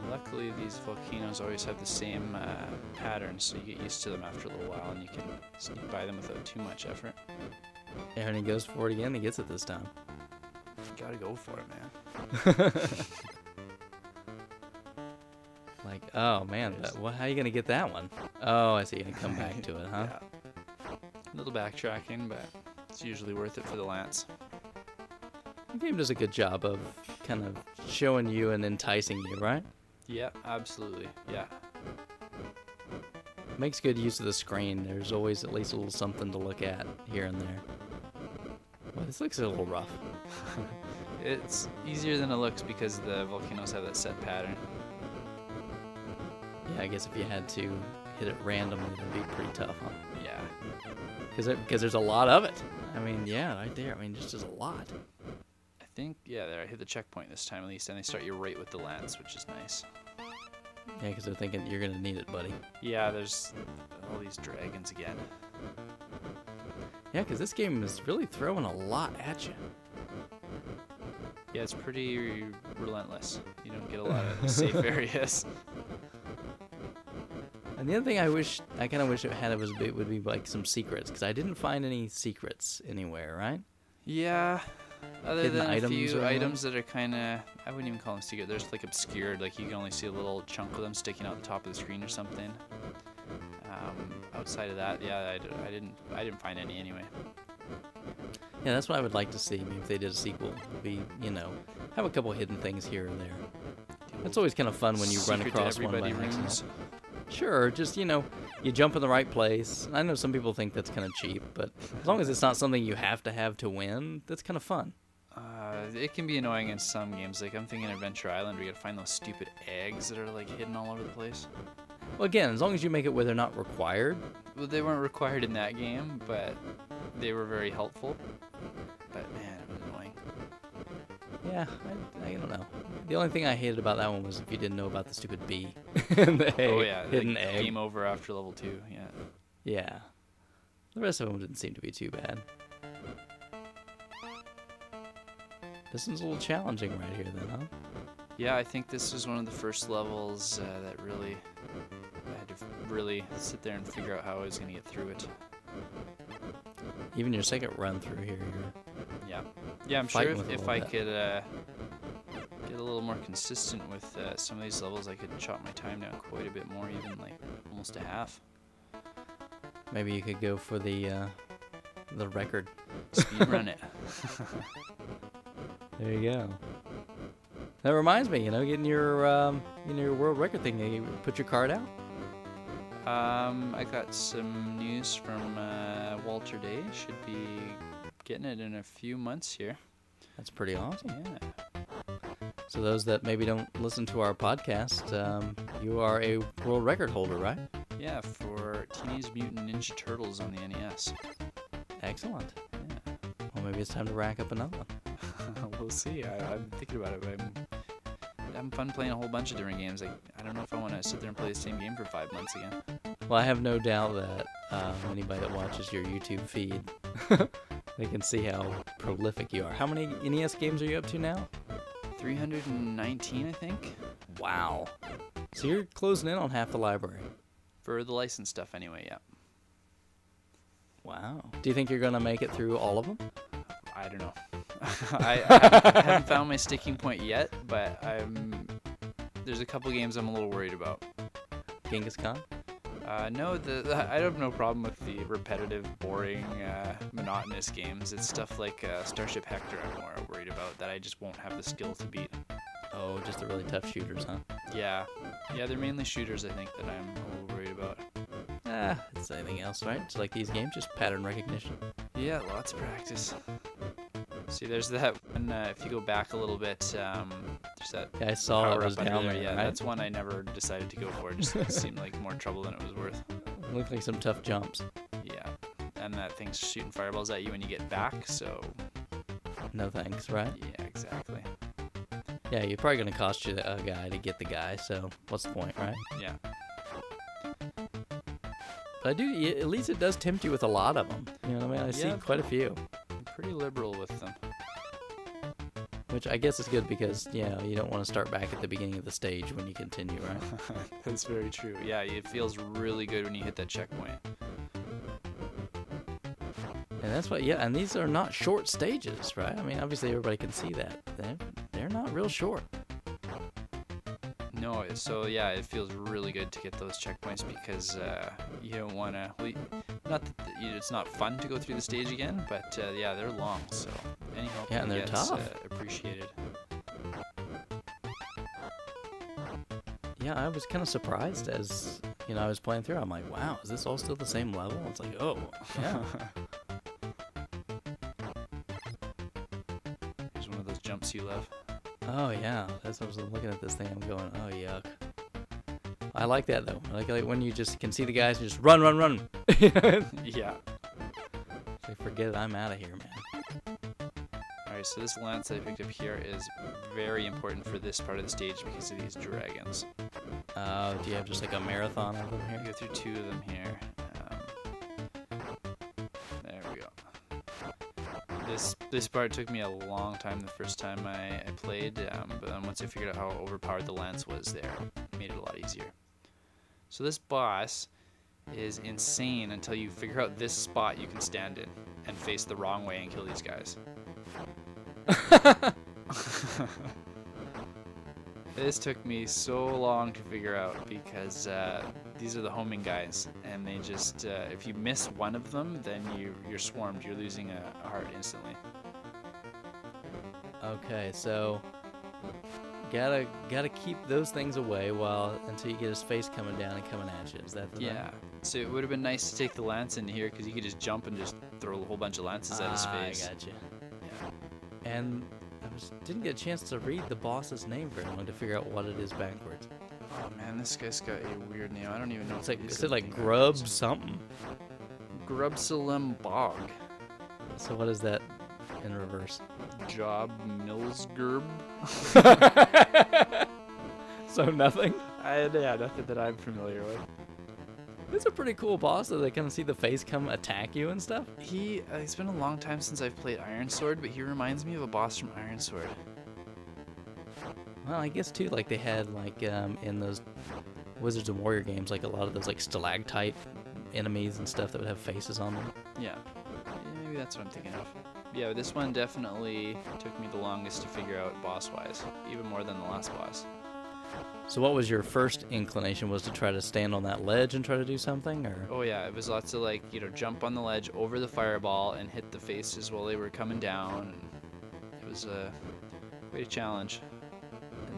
Luckily, these volcanoes always have the same pattern, so you get used to them after a little while, and you can sneak by them without too much effort. Yeah, and he goes for it again. He gets it this time. You gotta go for it, man. Like, oh man, how are you gonna get that one? Oh, I see. You're gonna come back to it, huh? Yeah. A little backtracking, but it's usually worth it for the lance. The game does a good job of kind of showing you and enticing you, right? Yeah, absolutely. Yeah. Makes good use of the screen. There's always at least a little something to look at here and there. Well, this looks a little rough. It's easier than it looks because the volcanoes have that set pattern. Yeah, I guess if you had to hit it randomly, that'd be pretty tough, huh? Yeah. Because there's a lot of it. I mean, yeah, right there. I mean, just a lot. I think, yeah, there, I hit the checkpoint this time at least, and they start you right with the lance, which is nice. Yeah, because they're thinking you're going to need it, buddy. Yeah, there's all these dragons again. Yeah, because this game is really throwing a lot at you. Yeah, it's pretty relentless. You don't get a lot of safe areas. And the other thing I kind of wish it had would be like some secrets, because I didn't find any secrets anywhere, right? Yeah, other Hidden than a items few or items that are kind of, I wouldn't even call them secret. They're just like obscured, like you can only see a little chunk of them sticking out the top of the screen or something. Outside of that, yeah, I didn't find any anyway. Yeah, that's what I would like to see. Maybe if they did a sequel, have a couple hidden things here and there. It's always kind of fun when you run across one by accident. Sure, just, you jump in the right place. I know some people think that's kind of cheap, but as long as it's not something you have to win, that's kind of fun. It can be annoying in some games. Like I'm thinking Adventure Island, where you gotta find those stupid eggs that are like hidden all over the place. Well, again, as long as you make it where they're not required. Well, they weren't required in that game, but they were very helpful. But man, it was annoying. Yeah, I don't know. The only thing I hated about that one was if you didn't know about the stupid bee. And the egg, oh yeah, hidden like, egg. Game over after level 2. Yeah. Yeah. The rest of them didn't seem to be too bad. This one's a little challenging right here, then, huh? Yeah, I think this was one of the first levels that really I had to really sit there and figure out how I was going to get through it. Even your second run through here, yeah, I'm sure if I bit. could get a little more consistent with some of these levels, I could chop my time down quite a bit more, even like almost a half. Maybe you could go for the record. Speedrun it. There you go. That reminds me, getting your world record thing. You put your card out. I got some news from Walter Day. Should be getting it in a few months here. That's pretty awesome. Yeah. So those that maybe don't listen to our podcast, you are a world record holder, right? Yeah, for Teenage Mutant Ninja Turtles on the NES. Excellent. Yeah. Well, maybe it's time to rack up another one. We'll see. I'm thinking about it, but I'm having fun playing a whole bunch of different games. I don't know if I want to sit there and play the same game for 5 months again. Well, I have no doubt that anybody that watches your YouTube feed, they can see how prolific you are. How many NES games are you up to now? 319, I think. Wow. So you're closing in on half the library. For the licensed stuff, anyway, yeah. Wow. Do you think you're going to make it through all of them? I don't know. I haven't found my sticking point yet, but there's a couple games I'm a little worried about. Genghis Khan? No, I have no problem with the repetitive, boring, monotonous games. It's stuff like Starship Hector I'm more worried about that I just won't have the skill to beat. Oh, just the really tough shooters, huh? Yeah, they're mainly shooters, I think, that I'm a little worried it's anything else, right? It's like these games, just pattern recognition. Yeah, lots of practice. See, there's that one, if you go back a little bit, there's that Yeah, I saw it power was up under down there. there, Yeah, right? that's one I never decided to go for. Just it seemed like more trouble than it was worth. It looked like some tough jumps. Yeah, and that thing's shooting fireballs at you when you get back, so... No thanks, right? Yeah, exactly. Yeah, you're probably gonna cost you a guy to get the guy, so what's the point, right? Yeah. But at least it does tempt you with a lot of them. You know what I mean? I see quite a few. I'm pretty liberal with them. Which I guess is good because, you don't want to start back at the beginning of the stage when you continue, right? That's very true. Yeah, it feels really good when you hit that checkpoint. And that's what, and these are not short stages, right? I mean, obviously everybody can see that. They're not real short. No, so yeah, it feels really good to get those checkpoints because you don't want to... Well, not that it's not fun to go through the stage again, but yeah, they're long, so any help Yeah, and they're tough. Appreciated. Yeah, I was kind of surprised as, I was playing through. I'm like, wow, is this all still the same level? It's like, oh, yeah. Here's one of those jumps you love. Oh, yeah. That's what I was looking at this thing. I'm going, oh, yuck. I like that, though. I like when you just can see the guys and just run, run, run. Yeah. Say, forget it. I'm out of here, man. Alright, so this lance that I picked up here is very important for this part of the stage because of these dragons. Do you have just like a marathon of them You here? go through 2 of them here. There we go. This part took me a long time the first time I played, but then once I figured out how overpowered the lance was there, it made it a lot easier. So this boss is insane until you figure out this spot you can stand in and face the wrong way and kill these guys. This took me so long to figure out because these are the homing guys, and they just if you miss one of them, then you're swarmed. You're losing a heart instantly. Okay, so gotta keep those things away until you get his face coming down and coming at you. Is that the thing? Yeah. So it would have been nice to take the lance in here because you could just jump and just throw a whole bunch of lances at his face. I gotcha. Yeah. And didn't get a chance to read the boss's name very long to figure out what it is backwards. Oh man, this guy's got a weird name. I don't even know. It's like, if is it like Grub something? Grubsalem Bog. So what is that in reverse? Job Millsgerb. So nothing? Yeah, nothing that I'm familiar with. It's a pretty cool boss that they kind of see the face come attack you and stuff. It's been a long time since I've played Iron Sword, but he reminds me of a boss from Iron Sword. Well, I guess too, like they had like in those Wizards and Warrior games, like a lot of those like stalactite enemies and stuff that would have faces on them. Yeah, maybe that's what I'm thinking of. Yeah, this one definitely took me the longest to figure out boss-wise, even more than the last boss. So what was your first inclination? Was to try to stand on that ledge and try to do something, or? Oh yeah, it was lots of like, jump on the ledge over the fireball and hit the faces while they were coming down. It was quite a challenge.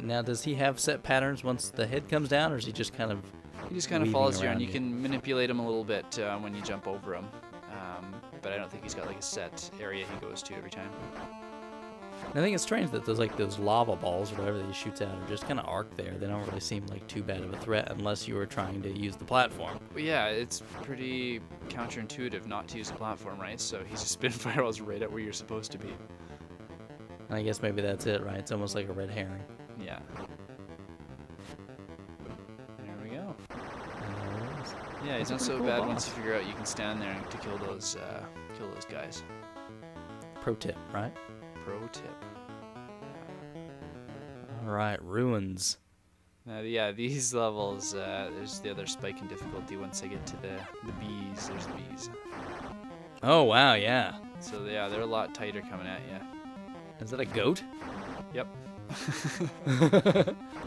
Now, does he have set patterns once the head comes down, or is he just kind of? He just kind of follows you around. You can manipulate him a little bit when you jump over him, but I don't think he's got like a set area he goes to every time. I think it's strange that those lava balls or whatever that he shoots out are just kind of arc there. They don't really seem like too bad of a threat unless you were trying to use the platform. Well, yeah, it's pretty counterintuitive not to use the platform, right? So he's just spitting fireballs right at where you're supposed to be. And I guess maybe that's it, right? It's almost like a red herring. Yeah. There we go. Yeah, he's not so cool bad boss. once you figure out you can stand there to kill those guys. Pro tip, right? Pro tip. All right, ruins. Now, yeah, these levels, there's the other spike in difficulty once I get to the bees. There's the bees. Oh wow, yeah. So yeah, they're a lot tighter coming at you. Is that a goat? Yep.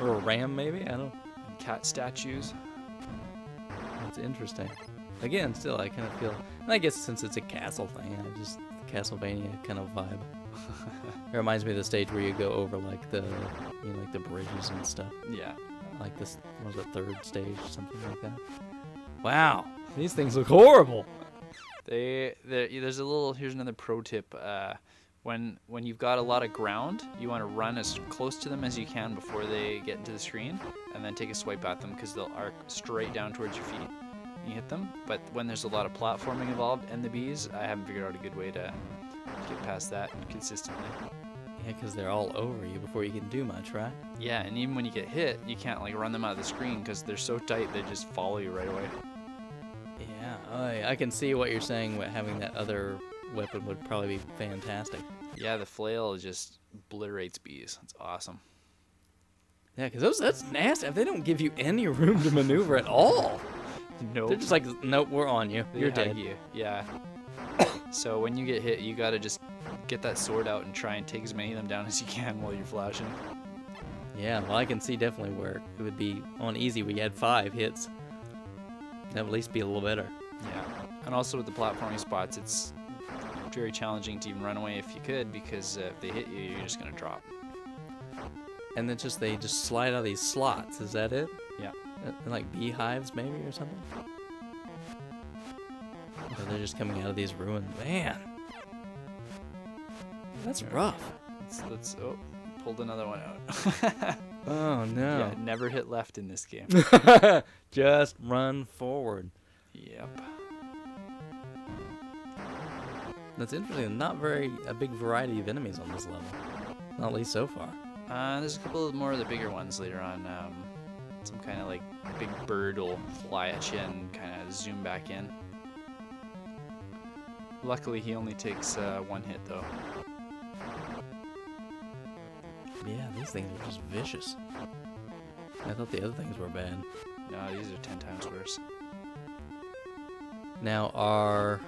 Or a ram, maybe? I don't. Cat statues. That's interesting. Again, still, I kind of feel. And I guess since it's a castle thing, I just Castlevania kind of vibe. It reminds me of the stage where you go over like the, like the bridges and stuff. Yeah. Like this, what was it, third stage, something like that. Wow. These things look horrible. There's a little. Here's another pro tip. When you've got a lot of ground, you want to run as close to them as you can before they get into the screen, and then take a swipe at them because they'll arc straight down towards your feet. And you hit them. But when there's a lot of platforming involved and the bees, I haven't figured out a good way to get past that consistently. Yeah, because they're all over you before you can do much, right? Yeah, and even when you get hit, you can't like run them out of the screen because they're so tight they just follow you right away. Yeah, I can see what you're saying. Having that other weapon would probably be fantastic. Yeah, the flail just obliterates bees. It's awesome. Yeah, because that's nasty. They don't give you any room to maneuver at all. Nope. They're just like, nope, we're on you. They You're hug dead. you. Yeah. So when you get hit, you gotta just get that sword out and try and take as many of them down as you can while you're flashing. Yeah, well, I can see definitely where it would be on easy. We had 5 hits. That'd at least be a little better. Yeah. And also with the platforming spots, it's very challenging to even run away if you could, because if they hit you, you're just gonna drop. And then they just slide out of these slots. Is that it? Yeah. Like beehives, maybe, or something? Or they're just coming out of these ruins. Man, that's rough. Let's pulled another one out. Oh, no. Yeah, never hit left in this game. Just run forward. Yep. That's interesting. Not a big variety of enemies on this level. Not at least so far. There's a couple more of the bigger ones later on. Some kind of like big bird will fly at you and kind of zoom back in. Luckily, he only takes 1 hit though. Yeah, these things are just vicious. I thought the other things were bad. No, these are 10 times worse. Now, are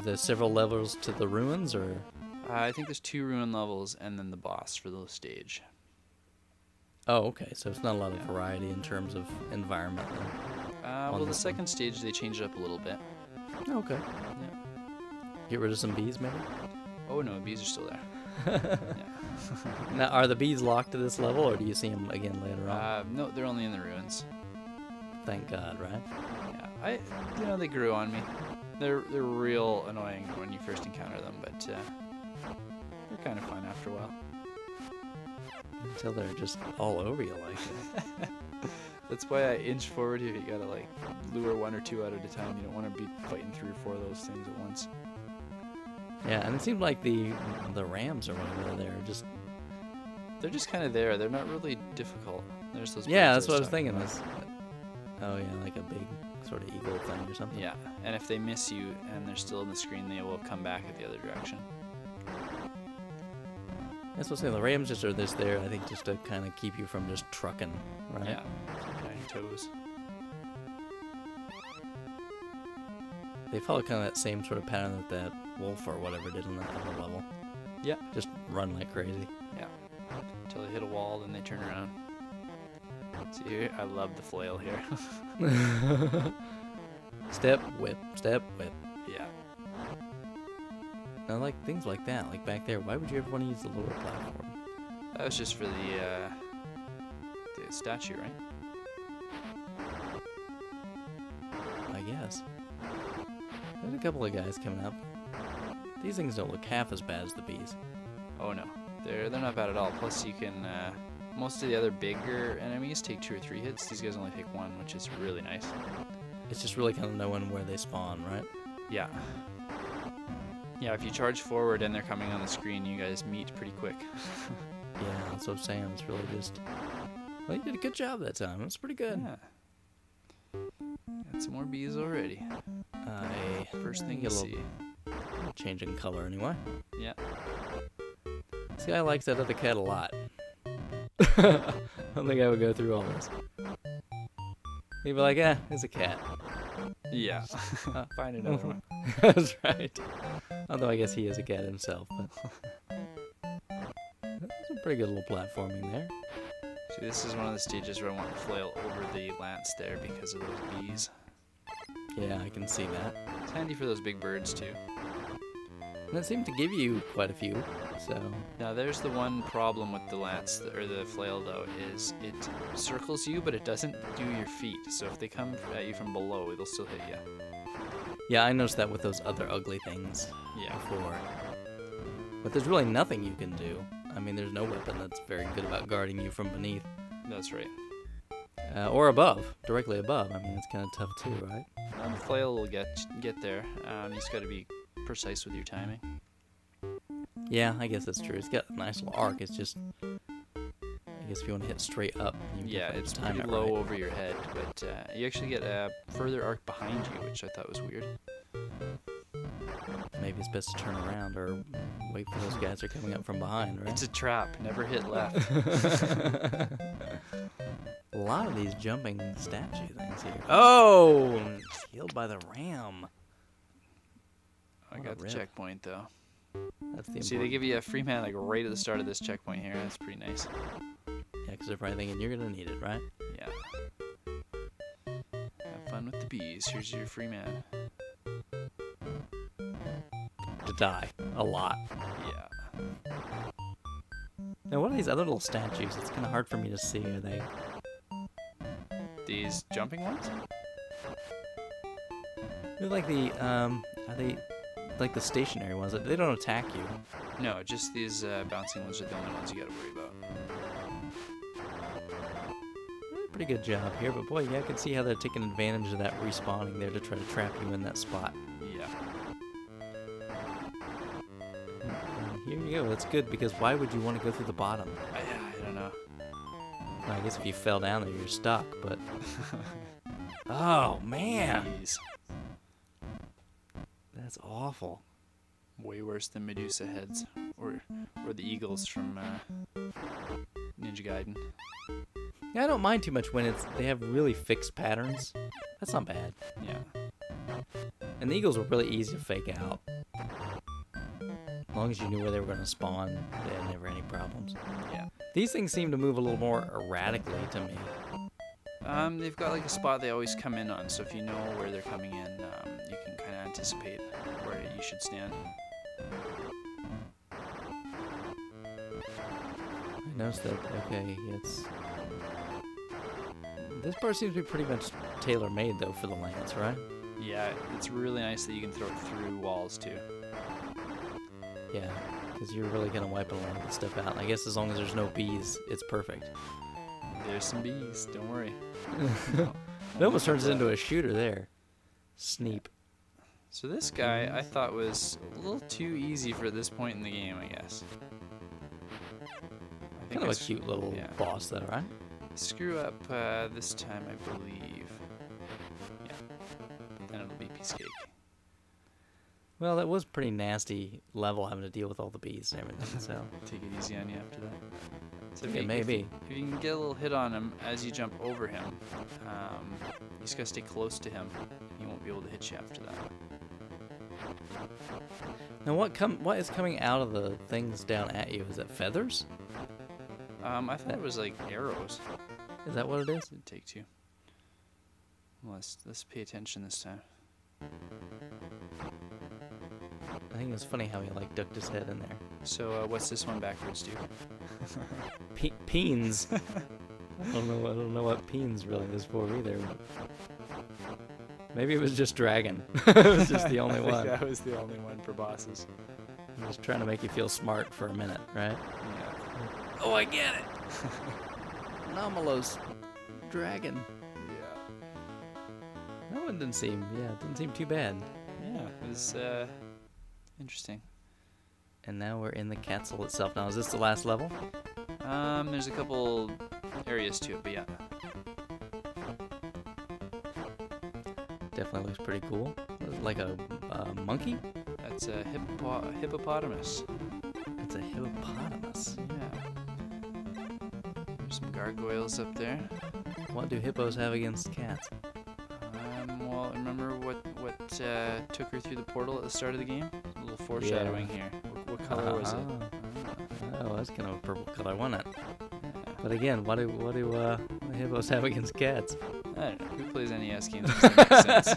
there several levels to the ruins, or? I think there's 2 ruin levels and then the boss for the stage. Oh, okay. So it's not a lot of variety in terms of environment. Well, the second stage they changed it up a little bit. Okay. Yeah. Get rid of some bees, maybe? Oh no, bees are still there. Yeah. Now, are the bees locked to this level, or do you see them again later on? No, they're only in the ruins. Thank God, right? Yeah, they grew on me. They're real annoying when you first encounter them, but they're kind of fun after a while. Until they're just all over you like that. That's why I inch forward here. You gotta like lure 1 or 2 out at a time. You don't want to be fighting 3 or 4 of those things at once. Yeah, and it seemed like the rams or whatever they're just kind of there. They're not really difficult. There's those. Yeah, birds that's what I was talking thinking. about. Oh yeah, like a big sort of eagle thing or something. Yeah, and if they miss you and they're still in the screen, they will come back at the other direction. That's what I'm saying. The rams just are there, I think, just to kind of keep you from just trucking, right? Yeah, tiny toes. They follow kind of that same sort of pattern that wolf or whatever did on that other level. Yeah. Just run like crazy. Yeah. Until they hit a wall, then they turn around. See here? I love the flail here. Step, whip, step, whip. Yeah. I like things like that, like back there. Why would you ever want to use the lower platform? That was just for the statue, right? I guess. There's a couple of guys coming up. These things don't look half as bad as the bees. Oh no, they're not bad at all. Plus you can, most of the other bigger enemies take 2 or 3 hits. These guys only take 1, which is really nice. It's just really kind of knowing where they spawn, right? Yeah. Yeah, if you charge forward and they're coming on the screen, you guys meet pretty quick. Yeah, that's what I'm saying. It's really just... Well, you did a good job that time. That's pretty good. Yeah. Got some more bees already. First thing you see. Change in color anyway. Yeah. This guy likes that other cat a lot. I don't think I would go through all this. He'd be like, it's a cat. Yeah. Find another one. That's right. Although I guess he is a cat himself. But that's a pretty good little platforming there. See, this is one of the stages where I want to flail over the lance there because of those bees. Yeah, I can see that. It's handy for those big birds too. And it seemed to give you quite a few. So Now there's the one problem with the lance or the flail though, is it circles you, but it doesn't do your feet. So if they come at you from below, it'll still hit you. yeah, I noticed that with those other ugly things before. But there's really nothing you can do. I mean, there's no weapon that's very good about guarding you from beneath. That's right. Or above, directly above. I mean, it's kind of tough too, right? The flail will get there. You just got to be precise with your timing. Yeah, I guess that's true. It's got a nice little arc. It's just, I guess if you want to hit straight up, you It's time pretty it low right. over your head, but you actually get a further arc behind you, which I thought was weird. Maybe it's best to turn around or wait for those guys that are coming up from behind, right? It's a trap. Never hit left. A lot of these jumping statue things here. Oh! Killed by the ram. I What got a the rip. checkpoint though. That's the See, they give you a free man like right at the start of this checkpoint here. That's pretty nice. Yeah, because they're probably thinking you're going to need it, right? Yeah. Have fun with the bees. Here's your free man. To die. A lot. Yeah. Now, what are these other little statues? It's kind of hard for me to see. Are they... These jumping ones? They're like the, are they like the stationary ones? They don't attack you. No, just these bouncing ones are the only ones you gotta worry about. Pretty good job here, but boy, yeah, I can see how they're taking advantage of that respawning there to try to trap you in that spot. Yeah. Here you go. That's good, because why would you want to go through the bottom? I don't know. Well, I guess if you fell down there, you're stuck, but... Oh, man! Jeez. That's awful. Way worse than Medusa heads. Or the eagles from Ninja Gaiden. Yeah, I don't mind too much when they have really fixed patterns. That's not bad. Yeah. And the eagles were really easy to fake out. As long as you knew where they were going to spawn, they had never any problems. Yeah. These things seem to move a little more erratically to me. They've got like a spot they always come in on, so if you know where they're coming in, you can kind of anticipate where you should stand. I noticed that, okay, it's... This part seems to be pretty much tailor-made, though, for the lance, right? Yeah, it's really nice that you can throw it through walls, too. Yeah, because you're really going to wipe a lot of this stuff out. And I guess as long as there's no bees, it's perfect. There's some bees, don't worry. It almost turns into a shooter there. Sneep. So this guy, I thought was a little too easy for this point in the game, I guess. Kind of a cute little boss, though, right? Screw up this time, I believe. Yeah. But then it'll be piece cake. Well, that was pretty nasty level having to deal with all the bees and everything, so... Take it easy on you after that. So yeah, maybe. If you can get a little hit on him as you jump over him, you just gotta stay close to him. He won't be able to hit you after that. Now, what is coming out of the things down at you? Is that feathers? I thought it was like arrows. Is that what it is? It'd take two. Well, let's pay attention this time. I think it's funny how he like ducked his head in there. So what's this one backwards, Duke? Peens. I don't know what peens really is for either. Maybe it was just dragon. It was just the only one. That was the only one for bosses. I'm just trying to make you feel smart for a minute, right? Yeah. Oh, I get it. Nomolos. Dragon. Yeah. That one didn't seem too bad. Yeah, it was interesting. And now we're in the Catsle itself. Now, is this the last level? There's a couple areas to it, but yeah. Definitely looks pretty cool. Like a monkey? That's a hippopotamus. It's a hippopotamus. Yeah. There's some gargoyles up there. What do hippos have against cats? Well, remember what took her through the portal at the start of the game? A little foreshadowing here. What color was it? Oh, that's kind of a purple color, wasn't it? But again, what do hippos have against cats? I don't know. Who plays NES games? Does that make sense?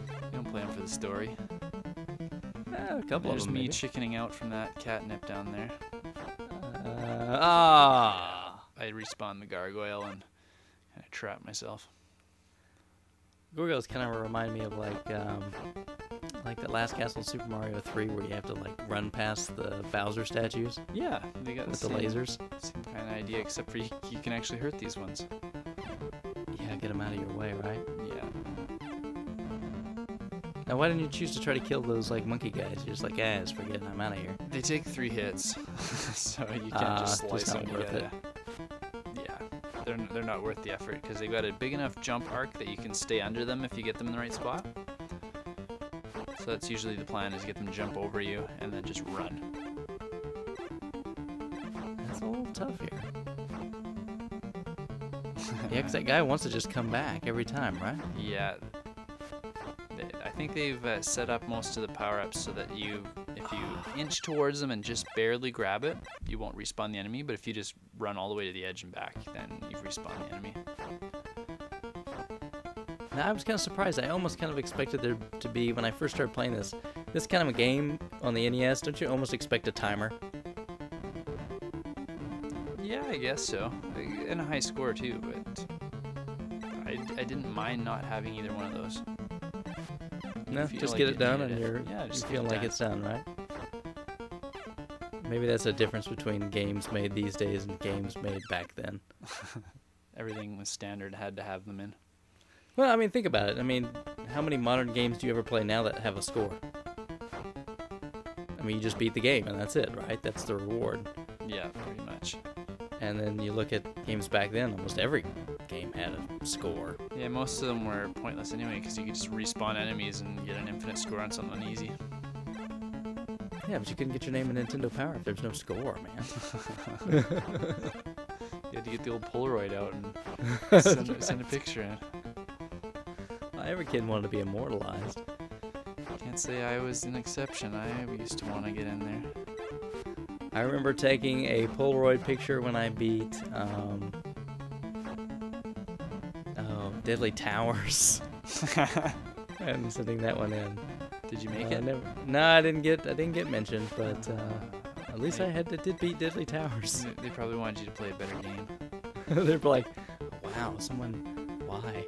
You don't play them for the story. A couple There's of them. me Maybe. chickening out from that catnip down there. I respawned the gargoyle and kind of trapped myself. Gargoyles kind of remind me of like that last castle in Super Mario 3 where you have to like run past the Bowser statues Yeah, they got with the the lasers. same kind of idea, except for you can actually hurt these ones. Yeah, get them out of your way, right? Yeah. Now, why didn't you choose to try to kill those like monkey guys? You're just like, just forget it, I'm out of here. They take 3 hits, so you can't just slice just not them. worth it. Yeah, they're not worth the effort because they got a big enough jump arc that you can stay under them if you get them in the right spot. So that's usually the plan, is get them to jump over you and then just run. That's a little tough here. Yeah, because that guy wants to just come back every time, right? Yeah. I think they've set up most of the power-ups so that if you inch towards them and just barely grab it, you won't respawn the enemy, but if you just run all the way to the edge and back, then you've respawned the enemy. Now, I was kind of surprised. I almost kind of expected there to be, when I first started playing this kind of a game on the NES, don't you almost expect a timer? Yeah, I guess so. And a high score too, but I didn't mind not having either one of those. No, Feel just like get you it done needed and it. you're Yeah, just feeling get it like done. it's done, right? Maybe that's a difference between games made these days and games made back then. Everything was standard, had to have them in. Well, I mean, think about it. I mean, how many modern games do you ever play now that have a score? I mean, you just beat the game and that's it, right? That's the reward. Yeah, pretty much. And then you look at games back then, almost every game had a score. Yeah, most of them were pointless anyway, because you could just respawn enemies and get an infinite score on something easy. Yeah, but you couldn't get your name in Nintendo Power if there's no score, man. You had to get the old Polaroid out and send a picture in. Well, every kid wanted to be immortalized. Can't say I was an exception. I used to want to get in there. I remember taking a Polaroid picture when I beat, Deadly Towers, and sending that one in. Did you make it? No, I didn't get mentioned, but at least I did beat Deadly Towers. They probably wanted you to play a better game. They're like, wow, why?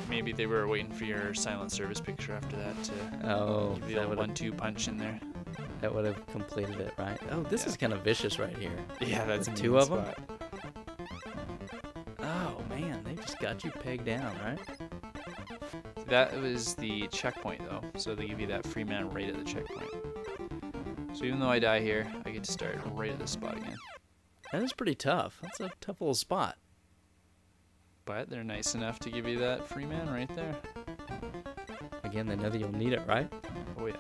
Maybe they were waiting for your silent service picture after that to give you a 1-2 punch in there. That would have completed it, right? Oh, this is kind of vicious right here. Yeah, that's With two of them. Oh man, they just got you pegged down, right? That was the checkpoint though, so they give you that free man right at the checkpoint. So even though I die here, I get to start right at this spot again. That is pretty tough. That's a tough little spot. But they're nice enough to give you that free man right there. Again, they know that you'll need it, right? Oh yeah.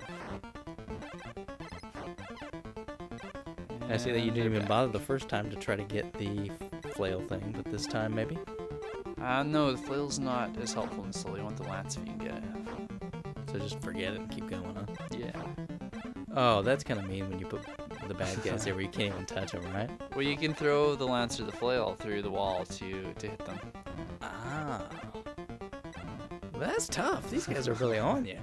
I see that you And didn't they're even bother the first time to try to get the flail thing, but this time maybe? No, the flail's not as helpful in Soul. You want the lance if you can get it. So just forget it and keep going, huh? Yeah. Oh, that's kind of mean when you put the bad guys there where you can't even touch them, right? Well, you can throw the lance or the flail through the wall to hit them. Ah. That's tough. These guys are really on you.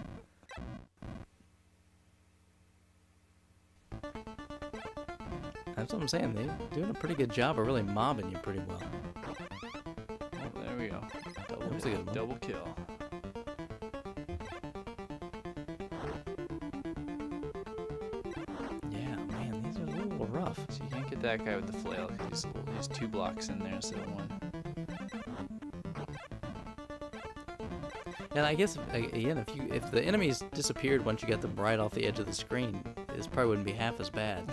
That's what I'm saying. They're doing a pretty good job of really mobbing you pretty well. Oh, there we go. That was a good one. Double kill. Yeah, man, these are a little rough. So you can't get that guy with the flail. He's 2 blocks in there instead of 1. And I guess again, if the enemies disappeared once you got them right off the edge of the screen, this probably wouldn't be half as bad.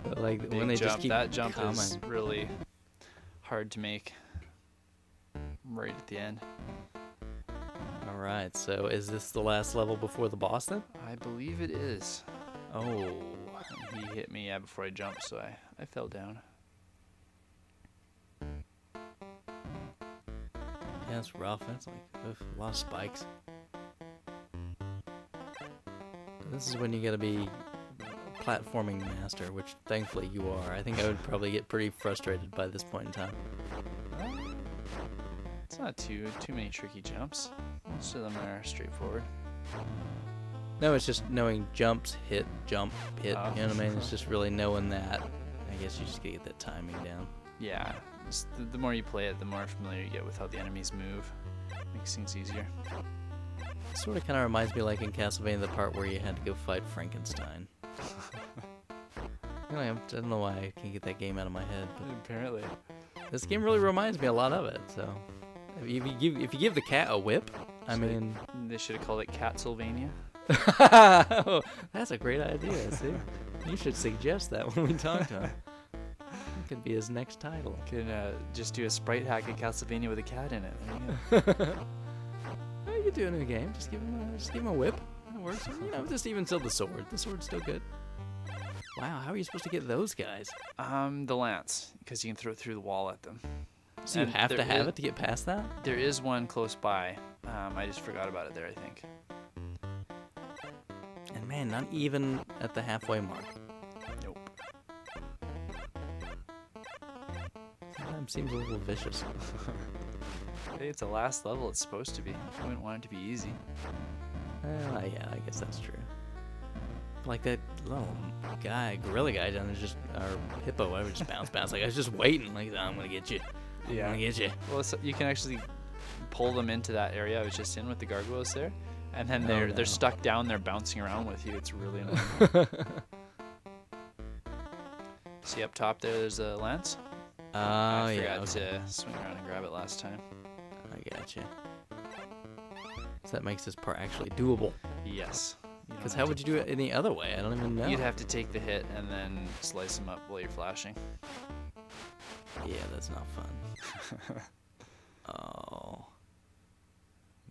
But like when they just keep that jump coming. is really hard to make right at the end. All right, so is this the last level before the boss then? I believe it is. Oh, He hit me before I jumped, so I fell down. yeah, that's rough. That's like a lot of spikes. This is when you gotta be platforming master, which thankfully you are. I think I would probably get pretty frustrated by this point in time. It's not too many tricky jumps. Most of them are straightforward. No, it's just knowing jumps, hit, jump, hit. Oh. You know what I mean? It's just really knowing that. I guess you just gotta get that timing down. Yeah. The more you play it, the more familiar you get with how the enemies move. Makes things easier. It sort of kind of reminds me, like in Castlevania, the part where you had to go fight Frankenstein. I don't know why I can't get that game out of my head, but Apparently. this game really reminds me a lot of it. So, if you give the cat a whip, I mean, They should have called it Catsylvania. oh, that's a great idea. See, you should suggest that when we talk to him. It could be his next title. Could just do a sprite hack at Castlevania with a cat in it. There you go. Oh, you could do a new game. Just give him a whip. That works. You know, just even still the sword. The sword's still good. Wow, how are you supposed to get those guys? The lance, because you can throw it through the wall at them. So you And have to there have is- it to get past that? There is one close by. I just forgot about it there, I think. And man, not even at the halfway mark. Nope. Sometimes seems a little vicious. Hey, it's the last level it's supposed to be. I wouldn't want it to be easy. Yeah, I guess that's true. Like that little guy, gorilla guy down there, just or hippo, whatever, just bounce. Like I was just waiting. Like I'm gonna get you. I'm gonna get you. Well, so you can actually pull them into that area I was just in with the gargoyles there, and then Oh, they're no. stuck down there bouncing around with you. It's really annoying. See up top there's a lance. Oh I yeah. forgot Okay. to swing around and grab it last time. I gotcha. So that makes this part actually doable. Yes. You don't Because have how to- would you do it any other way? I don't even know. You'd have to take the hit and then slice them up while you're flashing. Yeah, that's not fun. Oh,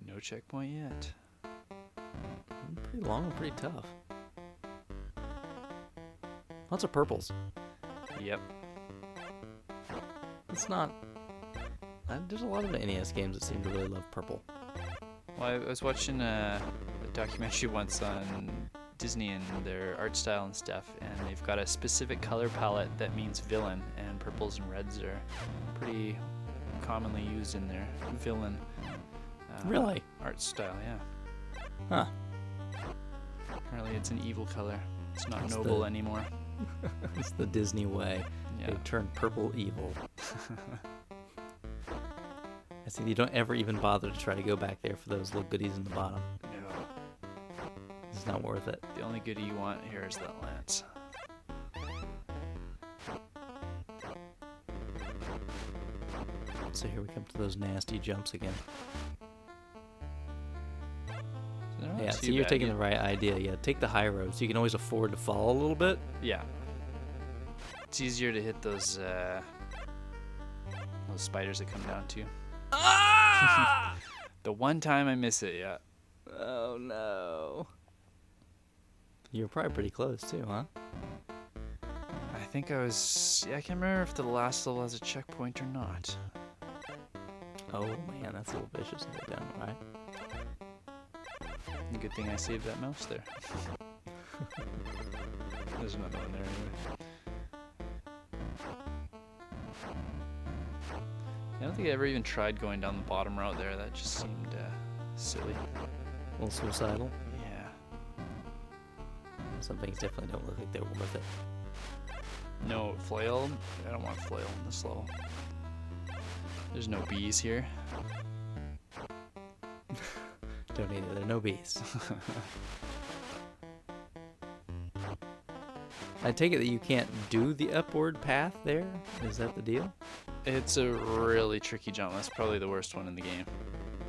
No checkpoint yet. pretty long and pretty tough. Lots of purples. Yep. It's not. There's a lot of NES games that seem to really love purple. Well, I was watching a documentary once on Disney and their art style and stuff, and they've got a specific color palette that means villain, and purples and reds are pretty commonly used in their villain Really? art style, yeah. Huh. Apparently it's an evil color. It's not That's noble the- anymore. It's the Disney way. Yeah. They turn purple evil. I see you don't ever even bother to try to go back there for those little goodies in the bottom. No. It's not worth it. The only goodie you want here is that lance. So here we come to those nasty jumps again. They're not Yeah, too so you're bad. taking the right idea. Yeah, take the high road so you can always afford to fall a little bit. Yeah. It's easier to hit those spiders that come down too. Ah! The one time I miss it, yeah. Oh no. You're probably pretty close too, huh? I think I was. Yeah, I can't remember if the last level has a checkpoint or not. Oh man, that's a little vicious to go down, right? Good thing I saved that mouse there. There's another one there anyway. I don't think I ever even tried going down the bottom route there. That just seemed silly. A little suicidal. Yeah. Some things definitely don't look like they're worth it. No flail. I don't want flail in this level. There's no bees here. Don't need it. There are no bees. I take it that you can't do the upward path there? Is that the deal? It's a really tricky jump. That's probably the worst one in the game.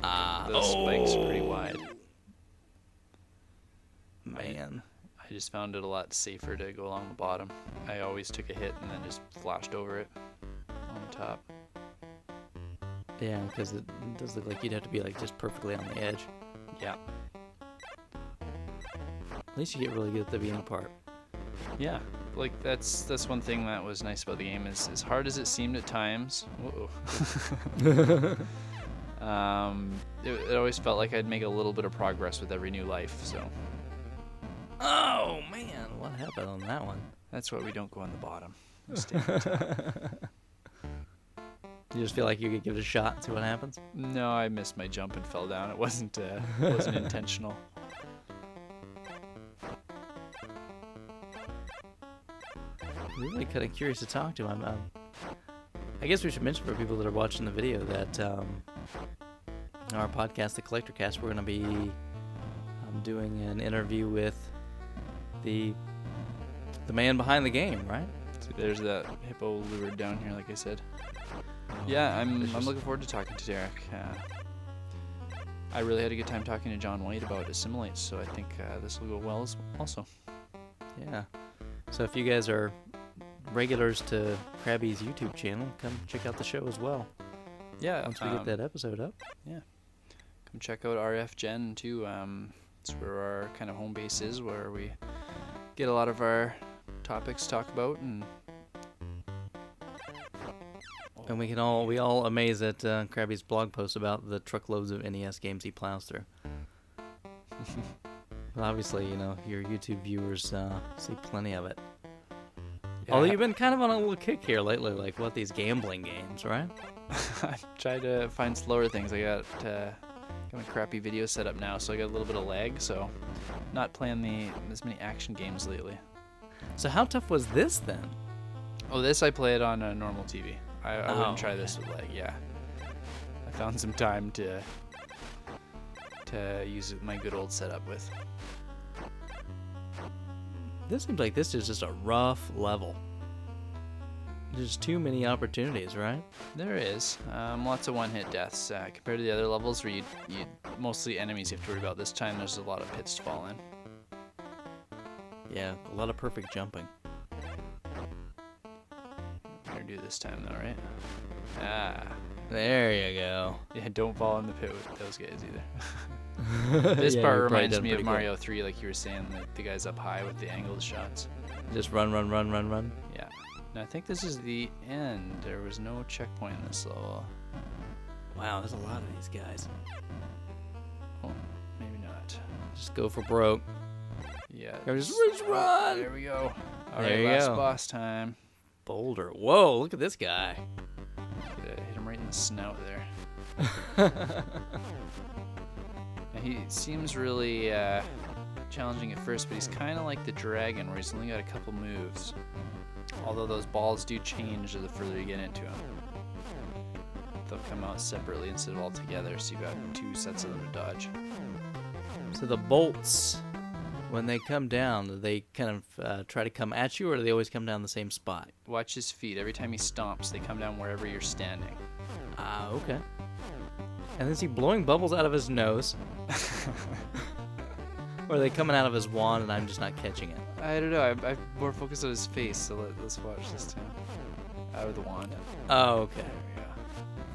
Ah, Those spikes are pretty wide. Man. I just found it a lot safer to go along the bottom. I always took a hit and then just flashed over it on the top. Yeah, because it does look like you'd have to be like just perfectly on the edge. Yeah. At least you get really good at the beginning part. Yeah. Like that's one thing that was nice about the game is as hard as it seemed at times. Whoa. It always felt like I'd make a little bit of progress with every new life. So Oh man, what happened on that one? that's why we don't go on the bottom. We stay on the top. You just feel like you could give it a shot and see what happens? No, I missed my jump and fell down. It wasn't intentional. really kind of curious to talk to him. I guess we should mention for people that are watching the video that our podcast, The Collector Cast, we're going to be doing an interview with the man behind the game, right? So there's that hippo lure down here, like I said. Yeah, I'm looking forward to talking to Derek. I really had a good time talking to John White about Assimilate, so I think this will go well also. Yeah. So if you guys are regulars to Krabby's YouTube channel, come check out the show as well. Yeah. Once we get that episode up. Yeah. Come check out RF Gen too. It's where our kind of home base is, where we get a lot of our topics to talk about, and we all amaze at Krabby's blog post about the truckloads of NES games he plows through. Well, obviously, your YouTube viewers see plenty of it. Yeah. Although you've been kind of on a little kick here lately, like these gambling games, right? I've tried to find slower things. I got my crappy video set up now, so I got a little bit of lag, so not playing as many action games lately. So how tough was this then? Oh, this I played on a normal TV. I wouldn't try this with lag, yeah. I found some time to use my good old setup with. This seems like this is just a rough level. There's too many opportunities, right? There is. Lots of one-hit deaths compared to the other levels where you mostly enemies you have to worry about. This time there's a lot of pits to fall in. Yeah, a lot of perfect jumping. Better do this time though, right? Ah. There you go. Yeah, don't fall in the pit with those guys either. This part reminds me of Mario 3, like you were saying, the guys up high with the angled shots. Just run. Yeah. Now I think this is the end. There was no checkpoint in this level. Wow, there's a lot of these guys. Oh, maybe not. Just go for broke. Yeah. Just run! There we go. There Alright, you last go. Boss time. Boulder. Whoa, look at this guy. Hit him right in the snout there. Now, he seems really challenging at first, but he's kind of like the dragon, where he's only got a couple moves. Although those balls do change the further you get into them. They'll come out separately instead of all together, so you've got two sets of them to dodge. So the bolts, when they come down, do they kind of try to come at you, or do they always come down the same spot? Watch his feet. Every time he stomps, they come down wherever you're standing. Ah, okay. And is he blowing bubbles out of his nose? Or are they coming out of his wand and I'm just not catching it? I don't know. I'm more focused on his face, so let's watch this time. Out of the wand. Oh, okay. There we go.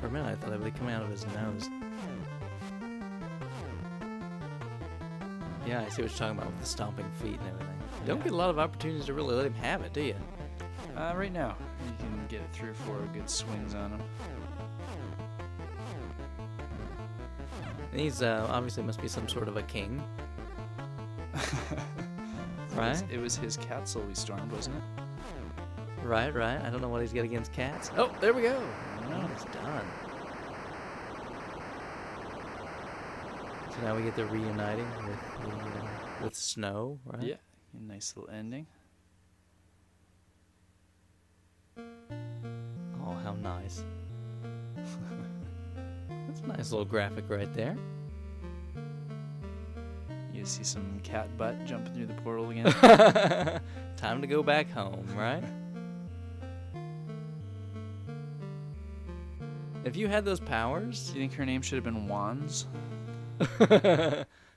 For a minute, I thought they were coming out of his nose. Yeah, I see what you're talking about with the stomping feet and everything. You don't get a lot of opportunities to really let him have it, do you? Right now, you can get 3 or 4 good swings on him. And he's obviously must be some sort of a king. Right? It was his Catsle we stormed, wasn't it? Right. I don't know what he's got against cats. Oh, there we go. Oh, it's done. So now we get the reuniting with Snow, right? Yeah. A nice little ending. Oh, how nice. That's a nice little graphic right there. You see some cat butt jumping through the portal again. Time to go back home, right? If you had those powers, Do you think her name should have been Wands?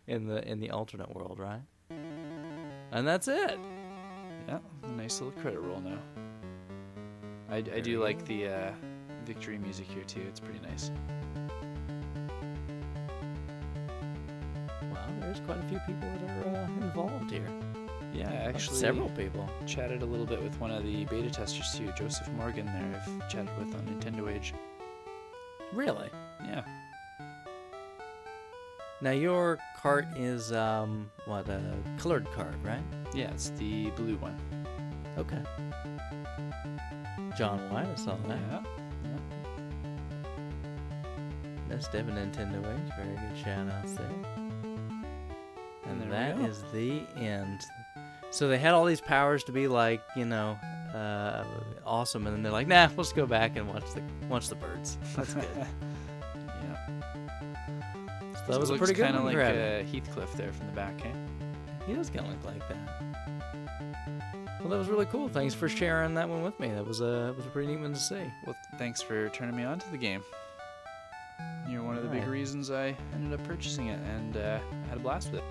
in the alternate world, right? And that's it. Yeah, nice little credit roll now. I do like the victory music here too. It's pretty nice. Wow, there's quite a few people that are involved here. Yeah, actually, Several people. Chatted a little bit with one of the beta testers too, Joseph Morgan. There, I've chatted with on Nintendo Age. Really? Yeah. Now your cart is a colored cart, right? Yeah, it's the blue one. Okay. John White, I saw that. Yeah. That's Devin Nintendo Age. Very good shout outs there. And there that we go. is the end. So they had all these powers to be like, awesome, and then they're like, nah, let's go back and watch the birds. That's good. Yeah. So that was a pretty good kind of one. like Heathcliff there from the back, eh? He does kind of look like that. Well, that was really cool. Thanks for sharing that one with me. That was a pretty neat one to see. Well, thanks for turning me on to the game. You're one of the big reasons I ended up purchasing it, and I had a blast with it.